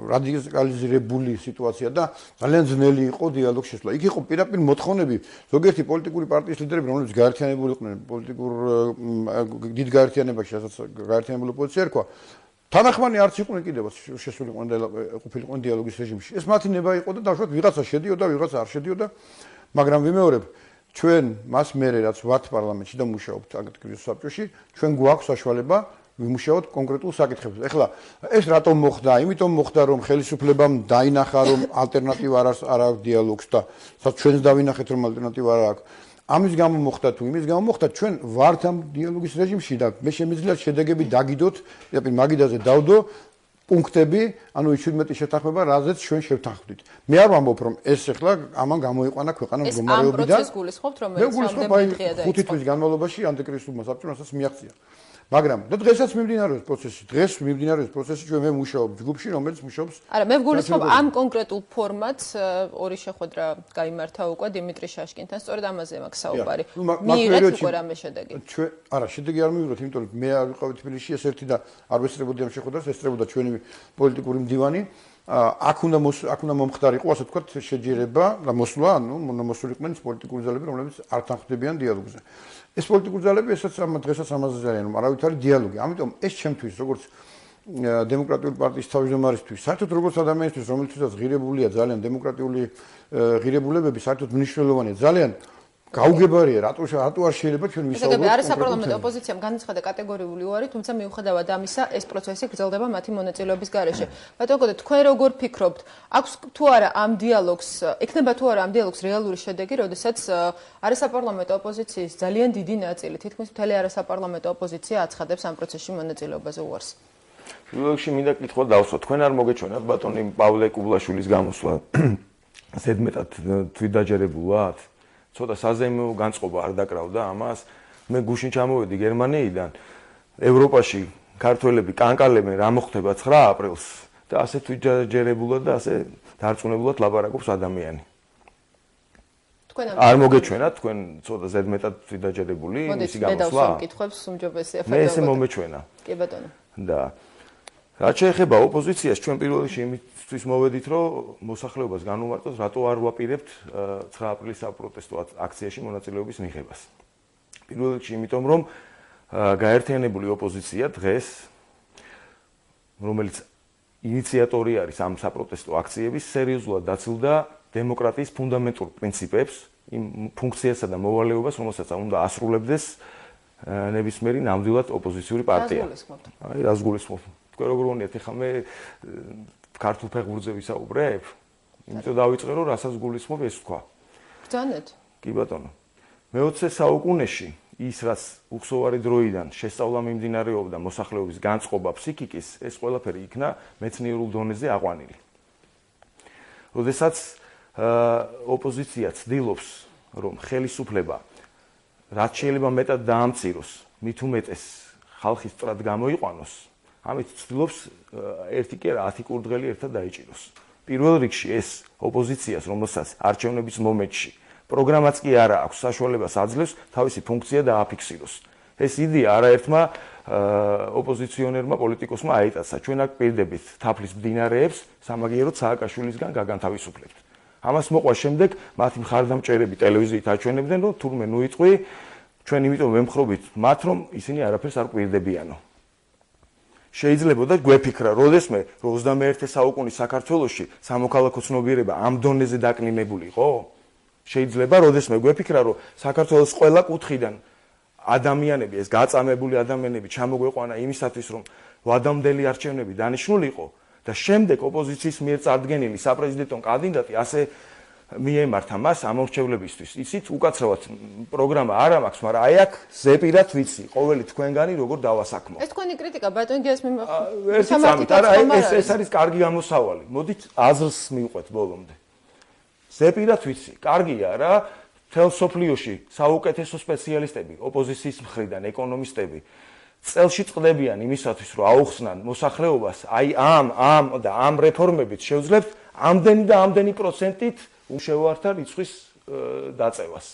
რადიკალიზირებული სიტუაცია და ძალიან ძნელი იყო დიალოგ შესვლა. იქ იყო პირდაპირ მოთხოვნები ზოგიერთი პოლიტიკური პარტიის ლიდერები, რომლებიც გაერთიანებული იყვნენ პოლიტიკურ დიდ გაერთიანებაში, რასაც გაერთიანებული ოპოზიცია ერქვა. თანახმანი არც იყვნენ კიდევ შესულიყვნენ და ყოფილიყვნენ დიალოგის რეჟიმში. ეს მათი ნება იყო და დავშვათ ვიღაცა შედიოდა, ვიღაცა არ შედიოდა, მაგრამ ვიმეორებ ჩვენ მას მერე რაც ვართ პარლამენტში და მუშაობთ აკრიტიკულ საბჭოში, ჩვენ გვაქვს საშუალება ვიმუშაოთ კონკრეტულ საკითხებზე. ეხლა ეს რატომ მოხდა? იმიტომ მოხდა, რომ ხელისუფლებამ დაინახა, რომ ალტერნატივა არ აქვს დიალოგს და ჩვენს დავინახეთ, რომ ალტერნატივა არ აქვს. ამის გამო მოხდა თუ იმის გამო მოხდა, ჩვენ ვართ ამ დიალოგის რეჟიმში და მე შემიძლია შედეგები დაგიდოთ, პირდაპირ მაგიდაზე დავდო პუნქტები, ანუ 17 შეთანხმება, რაზეც ჩვენ შევთანხმდით. მე არ ვამბობ, რომ ეს ახლა ამან გამოიყვანა ქვეყანა მდგომარეობიდან. ეს ამ პროცესს გულისხმობთ, რომელიც რამდენი დღეა დაიწყო? 5 თვის განმავლობაში ანტიკრიზისულმა საბჭომასაც მიაღწია. მაგრამ და დღესაც მიმდინარეობს პროცესი. დღეს მიმდინარეობს პროცესი, ჩვენ მე მუშაობ ჯგუფში, რომელიც მუშაობს. არა, მე ვგულისხმობ ამ კონკრეტულ ფორმატს, ორი შეხვედრა გაიმართა უკვე დიმიტრი შაშკინთან, სწორედ ამაზე მაქვს საუბარი. მიიღეთ უკვე რამე შედეგი? ჩვენ არა, შედეგი არ მივიღეთ, იმიტომ რომ მე არ ვიყავი თბილისში, ეს ერთი და არ ვესწრებოდი ამ შეხვედრას, ესწრებოდა ჩვენი პოლიტიკური მდივანი. აქ უნდა მომხდარიყო, ასე ვთქვათ, შეჯერება და მოსვლა, ანუ მოსულიყვნენ პოლიტიკური ძალები, რომლებიც არ თანხმდებიან დიალოგზე. ეს პოლიტიკური ძალები ესაც დღესაც ამაზე ძალიან არავითარი დიალოგი. ამიტომ ეს ჩემთვის, როგორც დემოკრატიული პარტიის თავმჯდომარისთვის, საერთოდ როგორც ადამიანისთვის, რომელთვისაც ღირებულია ძალიან დემოკრატიული ღირებულებები, საერთოდ მნიშვნელოვანია, ძალიან გაუგებარია, რატო არ შეიძლება ჩვენ ვისაუბროთ. არასაპარლამენტო ოპოზიციამ განაცხადა კატეგორიული უარი, თუმცა მიუხედავად ამისა, ეს პროცესი გრძელდება მათი მონაწილეობის გარეშე. ბატონო გოგო, თქვენ როგორ ფიქრობთ, აქვს თუ არა ამ დიალოგს, ექნება თუ არა ამ დიალოგს რეალური შედეგი, როდესაც არასაპარლამენტო ოპოზიციის ძალიან დიდი ნაწილი, თითქმის მთელი არასაპარლამენტო ოპოზიცია აცხადებს ამ პროცესში მონაწილეობაზე უარს? პირველ რიგში მინდა კითხვა დავსვათ, თქვენ არ მოგეჩვენათ ბატონი პავლე კუბლაშვილის გამოსვლა ზედმეტად თვითდაჯერებულად? ცოტა საზეიმო განწყობა არ დაკრავდა ამას. მე გუშინ ჩამოვედი გერმანიიდან, ევროპაში ქართველები კანკალებენ რა მოხდება 9 აპრილს და ასე თვითჯერებულად და ასე დარწმუნებულად ლაპარაკობს ადამიანი. თქვენ არ მოგეჩვენათ თქვენ ცოტა ზედმეტად თვითდაჯერებული მისი გამოსვლა? მე დავსვამ კითხვებს უმჯობესია მე ესე მომეჩვენა. კი ბატონო. და რაც შეეხება ოპოზიციას, ჩვენ პირველ რიგში იმისთვის მოვედით, რომ მოსახლეობას განუმარტოთ, რატო არ ვაპირებთ 9 აპრილის საპროტესტო აქციაში მონაწილეობის მიღებას. პირველ რიგში იმიტომ, რომ გაერთიანებული ოპოზიცია დღეს, რომელიც ინიციატორი არის ამ საპროტესტო აქციების, სერიოზულად დაცილდა დემოკრატიის ფუნდამენტურ პრინციპებს, იმ ფუნქციასა და მოვალეობას, რომელსაც უნდა ასრულებდეს ნებისმიერი ნამდვილად ოპოზიციური პარტია. აი, რას გულისხმობ? თქვენ როგორ ვონიათ, ეხლა მე ქართულ ფეხბურთზე ვისაუბრებ? იმიტომ დავიწყე, რომ რასაც გულისხმობ ეს თქვა. ბრძანეთ. კი ბატონო. მე-20 საუკუნეში ის რაც უხსოვარი დროიდან შესწავლა მიმდინარეობდა მოსახლეობის განწყობა ფსიქიკის, ეს ყველაფერი იქნა მეცნიერულ დონეზე აყვანილი. როდესაც ოპოზიცია ცდილობს, რომ ხელისუფლება რაც შეიძლება მეტად დაამციროს, მით უმეტეს ხალხის სწრად გამოიყვანოს, ამით ცდილობს ერთი კი არა 10 კურდღელი ერთად დაიჭიროს. პირველ რიგში ეს ოპოზიციას, რომელსაც არჩევნების მომენტში პროგრამაც კი არა აქვს, საშუალებას აძლევს თავისი ფუნქცია დააფიქსიროს. ეს იდეა არაერთმა ოპოზიციონერმა პოლიტიკოსმა აიტაცა. ჩვენ აქ პირდებით თაფლის მდინარეებს სამაგიეროდ სააკაშვილისგან გაგანთავისუფლებთ. ამას მოყვა შემდეგ მათი მხარდამჭერები ტელევიზიით აჩვენებდნენ, რომ თურმე ნუ იწყვი, ჩვენ იმიტომ ვემხრობით მათ, რომ ისინი არაფერს არ ყვირდებიანო. შეიძლება და გვეფიქრა, როდესმე 21 საუკუნის საქართველოში სამოქალაქო ცნობიერება ამ დონეზე დაკნინებული იყო? შეიძლება როდესმე გვეფიქრა, რომ საქართველოს ყველა კუთხიდან ადამიანები, ეს გაწამებული ადამიანები ჩამოგვეყვანა იმისათვის, რომ ვადამდელი არჩევნები დანიშნულიყო და შემდეგ ოპოზიციის მიერ წარდგენილი საპრეზიდენტო კანდიდატი ასე მიემართა მას ამორჩევლებისთვის. იცით, უკაცრავად პროგრამა არ მაქვს, მაგრამ აი აქ ზეპირად ვიცი, ყოველი თქვენგანი როგორ დავასაქმო. ეს თქვენი კრიტიკა ბატონ გიას სამართით არა, ეს არის კარგი გამოსავალი. მოდით აზრს მივყვეთ ბოლომდე. ზეპირად ვიცი, კარგია რა, მთელ სოფლიოში საუკეთესო სპეციალისტები, ოპოზიციის მხრიდან ეკონომისტები წელში წყდებიან იმისათვის, რომ აუხსნან მოსახლეობას, აი ამ რეფორმებით შევძლებთ ამდენი და ამდენი პროცენტით უშევართა რიცხვის დაწევას.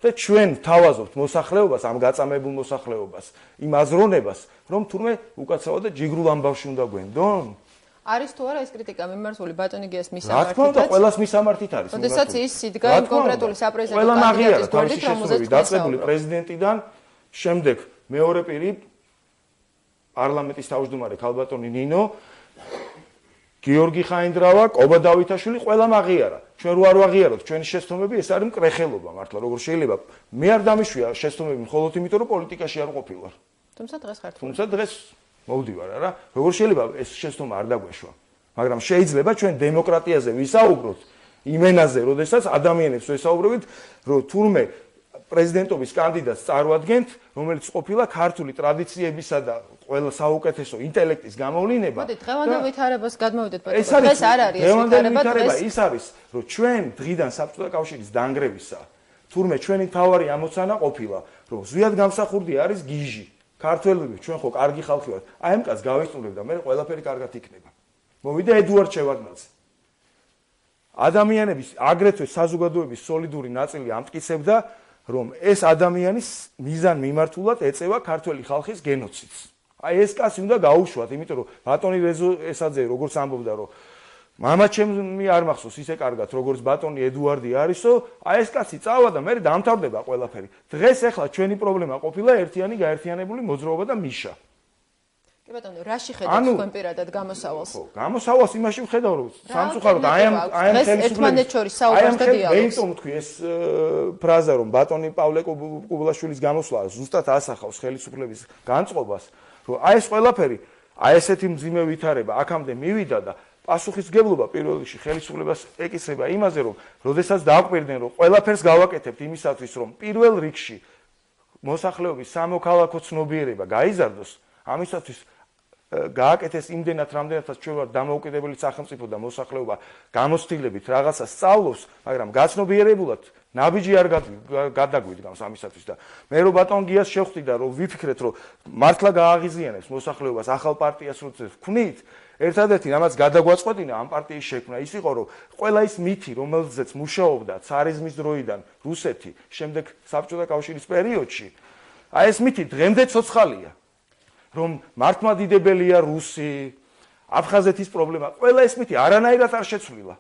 და ჩვენ თავაზობთ მოსახლეობას, ამ გაწამებულ მოსახლეობას, იმ აზროვნებას, რომ თურმე უკაცრავად და ჯიგრულ ამბავში უნდა გვენდონ. არის თუ არა ეს კრიტიკა მიმართული ბატონი გიას მისამართით? რა თქმა უნდა, ყველას მისამართით არის. როდესაც ის სიდგა იმ კონკრეტული საპრეზიდენტო კანდიდატის გვერდით, რომელზეც დაწყებული პრეზიდენტიდან, შემდეგ მეორე პირი პარლამენტის თავმჯდომარე ქალბატონი ნინო, გიორგი ხაინდრავა, კობა დავითაშვილი, ყველამ აღიარა. ჩვენ რო არ ვაღიაროთ ჩვენი შეცდომები, ეს არის მკრეხელობა მართლა, როგორ შეიძლება მე არ დამიშვია შეცდომები მხოლოდ იმიტომ, რომ პოლიტიკაში არ ყოფილვარ. თუმცა დღეს ხართ. თუმცა დღეს მოვდივარ რა. როგორ შეიძლება ეს შეცდომა არ დაგვეშვა? მაგრამ შეიძლება ჩვენ დემოკრატიაზე ვისაუბროთ, იმენაზე, როდესაც ადამიანებს ვესაუბრებით, რომ თურმე პრეზიდენტობის კანდიდატს წარმოადგენთ, რომელიც ყოფილა ქართული ტრადიციებისა და ყველა საუკეთესო ინტელექტის გამოვლინება. მოდი, დღევანდელ ვითარებას გადმოვიდეთ, ბატონო. დღეს არ არის ეს ვითარება, ის არის, რომ ჩვენ დღიდან საბჭოთა კავშირის დანგრევისა, თურმე ჩვენი მთავარი ამოცანა ყოფილა, რომ ზვიად გამსახურდი არის გიჟი. ქართველები ჩვენ ხო კარგი ხალხი ვართ. აი ამ კაც გავისტუმრებ და მე ყველაფერი კარგად იქნება. მოვიდა ედუარდ შევარდნაძე. ადამიანების აგრეთვე საზოგადოების სოლიდური ნაწილი ამტკიცებდა, რომ ეს ადამიანის მიზან მიმართულად ეწევა ქართველი ხალხის გენოციდს. აი ეს კაცი უნდა გაუშვათ, იმიტომ რომ ბატონი რეზო ესაძე როგორც ამბობდა, რომ მამა ჩემი არ მახსოვს ისე კარგად, როგორც ბატონი ედუარდი არისო, აი ეს კაცი წავა და მე დამთავრდება ყველაფერი. დღეს ახლა ჩვენი პრობლემა ყოფილა ერთიანი გაერთიანებული მოძრაობა და მიშა. კი ბატონო, რაში ხედავთ თქვენ პირადად გამოსავალს? ხო, გამოსავალს იმაში ვხედავ, რომ სამწუხაროდ აი ამ ერთმანეთ შორის საუბარს და დიალოგს. მე იმიტომ ვთქვი ეს ფრაზა, რომ ბატონი პავლე კუბლაშვილის გამოსვლა ზუსტად ასახავს ხელისუფლების განწყობას, რომ აი ეს ყველაფერი, აი ესეთი მძიმე ვითარება აქამდე მივიდა და პასუხისგებლობა პირველ რიგში ხელისუფლებას ეკისრება იმაზე, რომ როდესაც დააკვირდნენ, რომ ყველაფერს გავაკეთებთ იმისათვის, რომ პირველ რიგში მოსახლეობის სამოქალაქო ცნობიერება გაიზარდოს, ამისათვის გააკეთეს იმდენად, რამდენადაც ჩვენ ვართ დამოუკიდებელი სახელმწიფო და მოსახლეობა გამოცდილებით რაღაცა სწავლობს, მაგრამ გაცნობიერებულად ნაბიჯი არ გადაგვიდგამს ამისათვის და მე რო ბატონ გიას შევხვდი და რომ ვიფიქრეთ, რომ მართლა გააღიზიანებს მოსახლეობას ახალ პარტიას როცა ვქნით, ერთადერთი რამაც გადაგვაწყვეტინა ამ პარტიის შექმნა ის იყო, რომ ყველა ის მითი, რომელზეც მუშაობდა ცარიზმის დროიდან რუსეთი, შემდეგ საბჭოთა კავშირის პერიოდში, აი ეს მითი დღემდე ცოცხალია. რომ მართლმადიდებელია რუსი, აფხაზეთის პრობლემა, ყველა ეს მითი არანაირად არ შეცვლილა.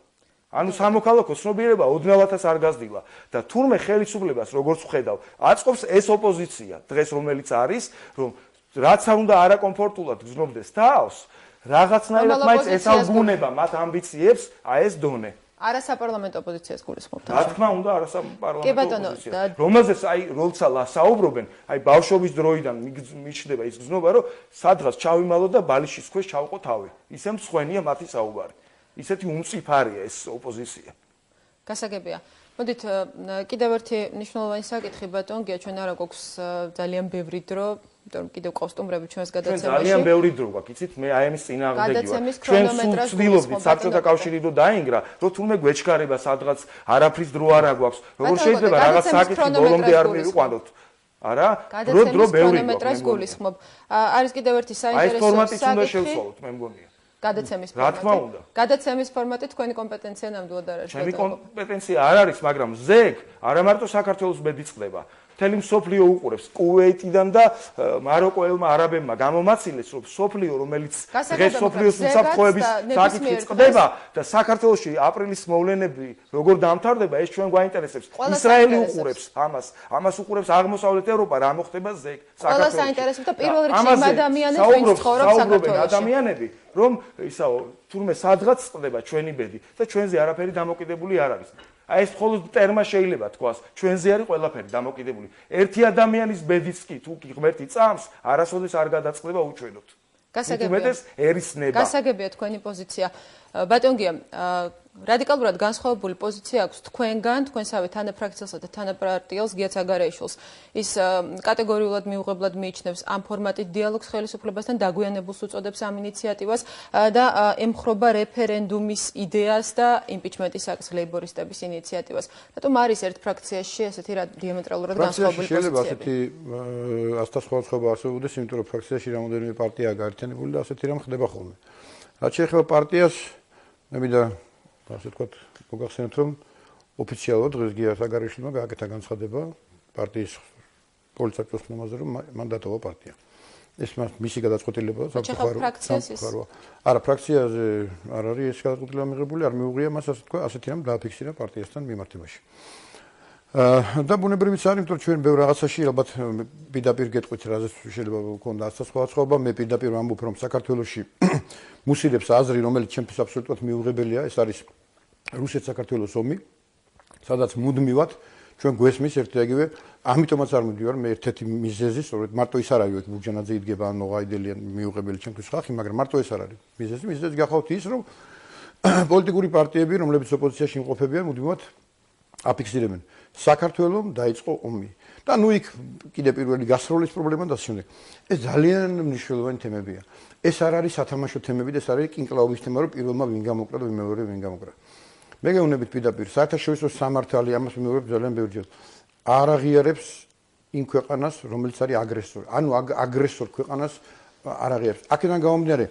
ანუ სამოქალაქო ცნობიერება ოდნავათაც არ გაზრდილა და თურმე ხელისუფლებას როგორც ვხედავ, აწყობს ეს ოპოზიცია, დღეს რომელიც არის, რომ რაც არ უნდა არაკომფორტულად გრძნობდეს თავს, რაღაცნაირად მაინც ესალგუნება მათ ამბიციებს, აი ეს დონე. არასაპარლამენტო ოპოზიციას გულისხმობთ. რა თქმა უნდა, არასაპარლამენტო ოპოზიციას. რომელზეც აი როცა საუბრობენ, აი ბავშვობის დროიდან მიჩნდება ის გზნობა, რომ სადღაც ჩავიმალო და ბალიშის ქვეშ ჩავყო თავი. ისე მსხვენია მათი საუბარი. ისეთი უმწიფარია ეს ოპოზიცია. გასაგებია. მოდით კიდევ ერთი მნიშვნელოვანი საკითხი ბატონ გია, ჩვენ არა გვაქვს ძალიან ბევრი დრო, იმიტომ რომ კიდევ კოსტუმრები ჩვენს გადაცემაში. ჩვენ ძალიან ბევრი დრო გვაქვს, იცით, მე აი ამის წინააღმდეგი ვარ. ჩვენ ვცდილობთ საბჭოთა კავშირი რო დაინგრა, რომ თურმე გვეჩქარება სადღაც არაფრის დრო არ აგვაქვს. როგორ შეიძლება რაღაც საკითხი ბოლომდე არ მივიყვანოთ? არა? დრო ბევრი გვაქვს. არის კიდევ ერთი საინტერესო საკითხი. აი ფორმატიც უნდა შევცვალოთ, მე მგონია. გადაცემის ფორმატი. რა თქმა უნდა. გადაცემის ფორმატი თქვენი კომპეტენცია ნამდვილად არ არის. ჩემი კომპეტენცია არ არის, მაგრამ ზეგ არა მარტო საქართველოს ბედი წყდება. მთელი მსოფლიო უყურებს კუვეიტიდან და მაროკოელმა არაბებმა გამომაცილეს, რომ მსოფლიო, რომელიც დღეს მსოფლიოს უსაფრთხოების საკითხი წყდება და საქართველოში აპრილის მოვლენები როგორ დამთავრდება, ეს ჩვენ გვაინტერესებს. ისრაელი უყურებს ამას, ამას უყურებს აღმოსავლეთ ევროპა, რა მოხდება ზეგ საქართველოში. ყველა საინტერესებს და პირველ რიგში იმ ადამიანებს, ვინც ცხოვრობს საქართველოში. ადამიანები, რომ ისაო, თურმე სადღაც წყდება ჩვენი ბედი და ჩვენზე არაფერი დამოკიდებული არ არის. აი ეს მხოლოდ ტერმა შეიძლება თქვას, ჩვენზე არის ყველაფერი დამოკიდებული. ერთი ადამიანის ბედიც კი თუ კი ღმერთი წამს, არასოდეს არ გადაწყდება უჩვენოთ. გასაგებია. უმეტეს ერისნება. გასაგებია თქვენი პოზიცია. ბატონ გია, რადიკალურად განსხვავებული პოზიცია აქვს თქვენგან, თქვენსავე თანაფრაქციელსა და თანაპარტიელს გია ცაგარეიშვილს. ის კატეგორიულად მიუღებლად მიიჩნევს ამ ფორმატით დიალოგს ხელისუფლებასთან დაგვიანებულს უწოდებს ამ ინიციატივას და ემხრობა რეფერენდუმის იდეას და იმპიჩმენტის აკს ლეიბორისტების ინიციატივას. რატომ არის ერთ ფრაქციაში ესეთი დიამეტრალურად განსხვავებული პოზიციები? შეიძლება ასეთი ასთა სხვადასხვა არსებობდეს, იმიტომ რომ ფრაქციაში რამოდენიმე პარტიაა გაერთიანებული და ასეთი რამ ხდება ხოლმე. რაც შეეხება პარტიას, მე მინდა ასე ვთქვათ, მოგახსენოთ, რომ ოფიციალურად დღეს გია საგარეიშვილმა გააკეთა განცხადება პარტიის პოლიტსაბჭოს ხმაზე, რომ მან დატოვა პარტია. ეს მისი გადაწყვეტილებაა, სამწუხაროა. არა, ფრაქციაზე არ არის ეს გადაწყვეტილება მიღებული, არ მიუღია მას ასეთი რამ დააფიქსირა პარტიასთან მიმართებაში. და ბუნებრივიც არის, იმიტომ რომ ჩვენ ბევრ რაღაცაში ალბათ პირდაპირ გეტყვით, რაზეც შეიძლება გქონდა ასასხვაობა, მე პირდაპირ ვამბობ, რომ საქართველოში მუსილებს აზრი, რომელიც ჩემთვის აბსოლუტურად მიუღებელია, ეს არის რუსეთ-საქართველოს ომი, სადაც მუდმივად ჩვენ გვესმის ერთ და იგივე, ამიტომაც არ მივდივარ მე ერთ-ერთი მიზეზი, სწორედ მარტო ის არ არის, რომ ბურჯანაძე იდგება ან მოღაიდელიან მიუღებელი ჩემთვის ხალხი, მაგრამ მარტო ეს არ არის მიზეზი. მიზეზი გახავთ ის, რომ პოლიტიკური პარტიები, რომლებიც ოპოზიციაში იმყოფებიან, მუდმივად აფიქსირებენ. საქართველოს დაიწყო ომი. და ნუ იქ კიდე პირველი გასროლის პრობლემა და შემდეგ. ეს ძალიან მნიშვნელოვანი თემებია. ეს არ არის სათამაშო თემები და ეს არის კინკლაობის თემა, რომ პირველმა ვინ გამოკრა და მეორე ვინ გამოკრა. მე გეუბნებით პირდაპირ, საერთაშორისო სამართალი ამას მიმოვებს ძალიან ბევრჯერ. არ აღიარებს იმ ქვეყანას, რომელიც არის აგრესორი. ანუ აგრესორ ქვეყანას არ აღიარებს. აქედან გამომდინარე,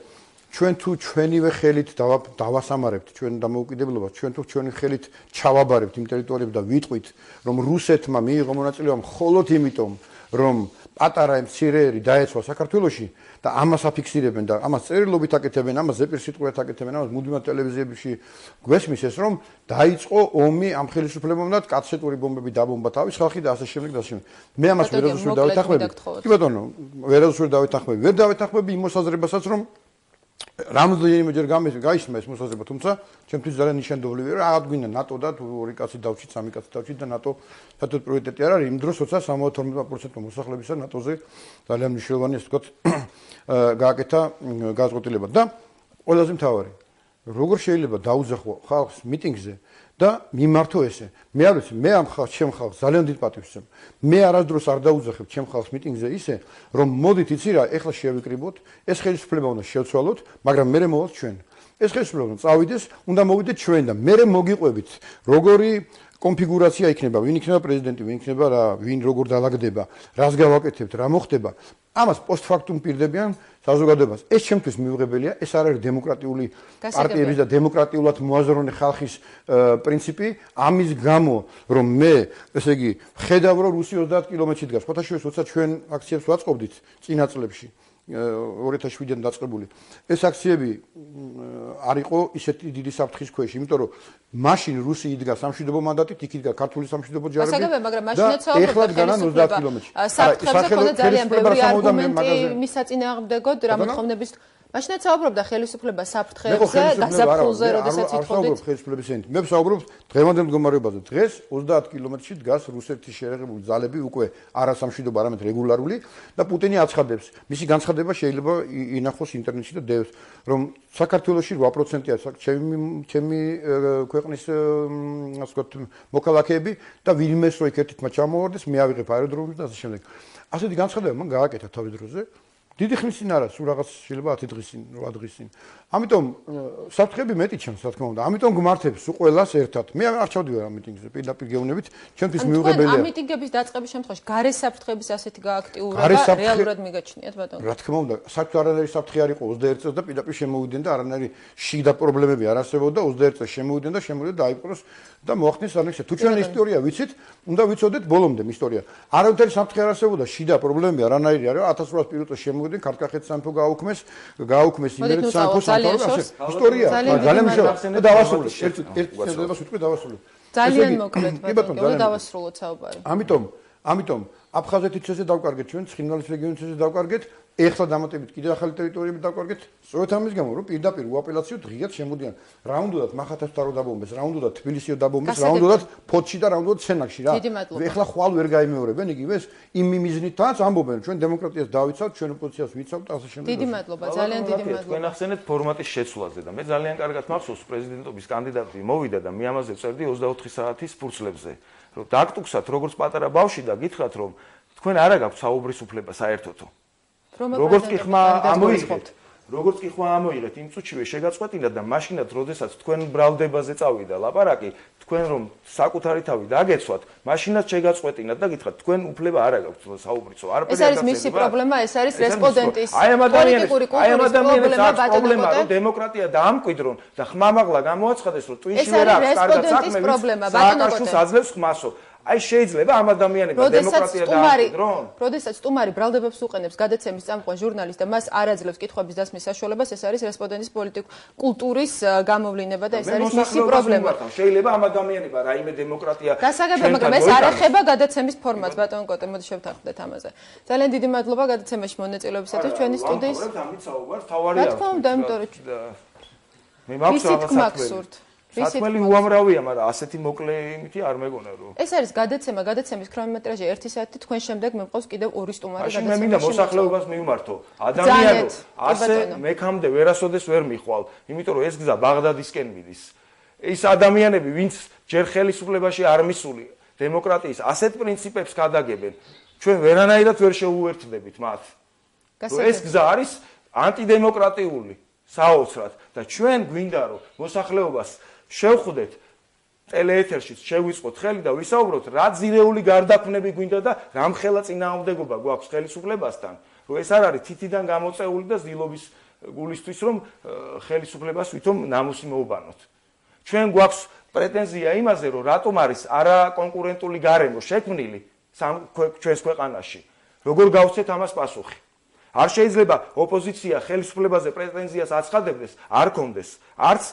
ჩვენ თუ ჩვენივე ხელით დავასამარებთ ჩვენ დამოუკიდებლობას, ჩვენ თუ ჩვენი ხელით ჩავაბარებთ იმ ტერიტორიებს და ვიტყვით, რომ რუსეთმა მიიღო მონაწილეობა მხოლოდ იმიტომ, რომ პატარა მცირეერი დაეცვა საქართველოში და ამას აფიქსირებენ და ამას წერილობით აკეთებენ, ამას ზეპირსიტყვიათ აკეთებენ, ამას მუდმივად ტელევიზიებში გვესმის ეს, რომ დაიწყო ომი ამ ხელისუფლებამ და კაცეტური ბომბები დაბომბა თავის ხალხი და ასე შემდეგ და ასე შემდეგ. მე ამას ვერასდროს ვერ დავეთანხმები. კი ბატონო, ვერასდროს ვერ დავეთანხმები. ვერ დავეთანხმები იმ მოსაზრებასაც, რომ რამდენიმეჯერ გაისმა ეს მოსაზრება, თუმცა ჩემთვის ძალიან ნიშანდობლივია, რა გვინდა ნატო და თუ ორი კაცი დავჭით, სამი კაცი დავჭით და ნატო საერთოდ პრიორიტეტი არ არის იმ დროს, როცა 72% მოსახლებისა ნატოზე ძალიან მნიშვნელოვანი ეს ვთქვათ გააკეთა გადაწყვეტილება და ყველაზე მთავარი, როგორ შეიძლება დაუძახო ხალხს მიტინგზე და მიმართო ესე. მე არ ვიცი, მე ამ ჩემ ხალხს ძალიან დიდ პატივს ვცემ. მე არასდროს არ დაუძახებ ჩემ ხალხს მიტინგზე ისე, რომ მოდით იცი რა, ეხლა შევიკრიბოთ, ეს ხელისუფლება უნდა შევცვალოთ, მაგრამ მე მოვალთ ჩვენ. ეს ხელისუფლება უნდა წავიდეს, უნდა მოვიდეთ ჩვენ და მე მოგიყვებით, როგორი კონფიგურაცია იქნება, ვინ იქნება პრეზიდენტი, ვინ იქნება რა, ვინ როგორ დაალაგდება, რას გავაკეთებთ, რა მოხდება. ამას პოსტფაქტუმ პირდებიან საზოგადოებას. ეს ჩემთვის მიუღებელია, ეს არ არის დემოკრატიული პარტიების და დემოკრატიულად მოაზროვნე ხალხის პრინციპი. ამის გამო, რომ მე, ესე იგი, ხედავ რომ რუსი 30 კილომეტრში დგას, ფოთაშორის, როცა ჩვენ აქციებს ვაწყობდით წინა წლებში 2007-დან დაწყებული. ეს აქციები არ იყო ისეთი დიდი საფრთხის ქვეშ, იმიტომ რომ მაშინ რუსი იდგა სამშვიდობო მანდატით, იქ იდგა ქართული სამშვიდობო ჯარები. გასაგებია, მაგრამ მაშინაც საფრთხებზე ქონდა ძალიან ბევრი არგუმენტი მისაწინააღმდეგოდ რა მოთხოვნების მაშინაც საუბრობდა ხელისუფლება საფრთხეებზე, გაზაფხულზე, როდესაც ითხოვდით. ხელისუფლების ენით. მე ვსაუბრობ დღევანდელ მდგომარეობაზე. დღეს 30 კილომეტრში დგას რუსეთის შეერაღებული ძალები უკვე არასამშვიდობო, არამედ რეგულარული და პუტინი აცხადებს. მისი განცხადება შეიძლება ინახოს ინტერნეტში და დევს, რომ საქართველოში 8%-ია ჩემი ქვეყნის ასე ვთქვათ მოქალაქეები და ვინმეს რო იქ ერთით ჩამოვარდეს, მე ავიღებ აეროდრომებს და ასე შემდეგ. ასეთი განცხადება მან გააკეთა თავის დროზე. დიდი ხნის წინ არა, სულ რაღაც შეიძლება 10 დღის წინ, 8 დღის წინ. ამიტომ საფრთხეები მეტი ჩემს, რა თქმა უნდა. ამიტომ გმართებს უყველას ერთად. მე არ ჩავდივარ ამ მიტინგზე, პირდაპირ გეუბნებით, ჩემთვის მიუღებელია. ამ მიტინგების დაწყების შემთხვევაში გარე საფრთხების ასეთი გააქტიურება რეალურად მიგაჩნიათ, ბატონო? რა თქმა უნდა, საერთოდ არანაირი საფრთხე არ იყო 21 წელს და პირდაპირ შემოვიდნენ და არანაირი შიდა პრობლემები არ არსებობდა 21 წელს შემოვიდნენ და შემოვიდნენ და დაიპყროს და მოახდინეს არნექსე. თუ ჩვენ ისტორია ვიცით, უნდა ვიცოდეთ ბოლომდე ისტორია. არავითარი საფრთხე არ არსებობდა, შიდა პრობლემები არანაირი არ არის. 1801 წელს შემოვიდნენ, ქართლ-კახეთის სამეფო გააუქმეს იმერეთის სამეფო ისტორია ძალიან მნიშვნელოვანია. დავასრულე. ერთ წელს ვიტყვი დავასრულე. ძალიან მოკლედ, ბატონო, დავასრულოთ საუბარი. ამიტომ აფხაზეთიც ესე დავკარგეთ ჩვენ, ცხინვალის რეგიონიც ესე დავკარგეთ, ეხლა დამატებით კიდევ ახალი ტერიტორიები დავკარგეთ. სწორედ ამის გამო, რომ პირდაპირ უაპელაციო დღეად შემოდიან. რა უნდათ მახათასთან რო დაბომბეს, რა უნდათ თბილისიო დაბომბეს, რა უნდათ ფოთში და რა უნდათ სენაკში რა. ეხლა ხვალ ვერ გაიმეორებენ იგივეს იმ მიზნითაც ამბობენ, ჩვენ დემოკრატიას დავიცავთ, ჩვენ ოპოზიციას ვიცავთ, ასე შემდეგ. დიდი მადლობა, ძალიან დიდი მადლობა. თქვენ ახსენეთ ფორმატის შეცვლაზე და მე ძალიან კარგად მახსოვს პრეზიდენტობის კანდიდატი მოვიდა და მე ამაზე წერდი 24 საათის ფურცლებზე. რომ დაგტუქსათ როგორც პატარა ბავშვი და გითხრათ რომ თქვენ არა გაქვთ საუბრის უფლება საერთოდო. როგორც კი ხმა ამოიღეთ იმ წუთშივე შეგაწყვეტილად და მაშინაც როდესაც თქვენ ბრალდებაზე წავიდა ლაპარაკი თქვენ რომ საკუთარი თავი დაგეცვათ მაშინაც შეგაწყვეტინათ და გითხრათ თქვენ უფლება არა გაქვთ საუბრისო არაფერი ეს არის მისი პრობლემა ეს არის რესპონდენტის პოლიტიკური კულტურის პრობლემა რომ დემოკრატია დაამკვიდრონ და ხმამაღლა გამოაცხადეს რომ ტვინში ვერ აქვს კარგად საქმე სააკაშვილს აძლევს ხმასო აი შეიძლება ამ ადამიანებმა დემოკრატია დაამკვიდრონ? როდესაც სტუმარი ბრალდებებს უყენებს გადაცემის წამყვან ჟურნალისტს და მას არ აძლევს კითხვების დასმის საშუალებას, ეს არის რესპონდენტის კულტურის გამოვლინება და ეს არის მისი პრობლემა. შეიძლება ამ ადამიანებმა რაიმე დემოკრატია გასაგებია, მაგრამ ეს არ ეხება გადაცემის ფორმატს, ბატონო კოტე, მოდი შევთანხმდეთ ამაზე. ძალიან დიდი მადლობა გადაცემაში მონაწილეობისათვის ჩვენი სტუდიის. რა თქმა უნდა, იმიტომ რომ მე მაქვს რაღაცა საქმელი უამრავია, მაგრამ ასეთი მოკლე იმითი არ მეგონა რომ. ეს არის გადაცემის ქრონომეტრაჟი 1 საათი, თქვენ შემდეგ მე მყავს კიდევ 2 სტუმარი გადაცემა. მე მინდა მოსახლეობას მივმართო. ადამიანო, ასე მექამდე ვერასოდეს ვერ მიხვალ, იმიტომ რომ ეს გზა ბაღდადისკენ მიდის. ის ადამიანები, ვინც ჯერ ხელისუფლებაში არ მისული, დემოკრატიის ასეთ პრინციპებს გადაგებენ, ჩვენ ვერანაირად ვერ შეუერთდებით მათ. ეს გზა არის ანტიდემოკრატიული, საოცრად და ჩვენ გვინდა რომ მოსახლეობას შევხვდეთ ტელეეთერში შევიწყოთ ხელი და ვისაუბროთ რა ძირეული გარდაქმნები გვინდა და რამხელა წინააღმდეგობა გვაქვს ხელისუფლებასთან რომ ეს არ არის თითიდან გამოწეული და ზილობის გულისთვის რომ ხელისუფლებას ვითომ ნამუსი მოუბანოთ ჩვენ გვაქვს პრეტენზია იმაზე რომ რატომ არის არაკონკურენტული გარემო შექმნილი ჩვენს ქვეყანაში როგორ გავცეთ ამას პასუხი არ შეიძლება ოპოზიცია ხელისუფლებაზე პრეტენზიას აცხადებდეს არ კონდეს არც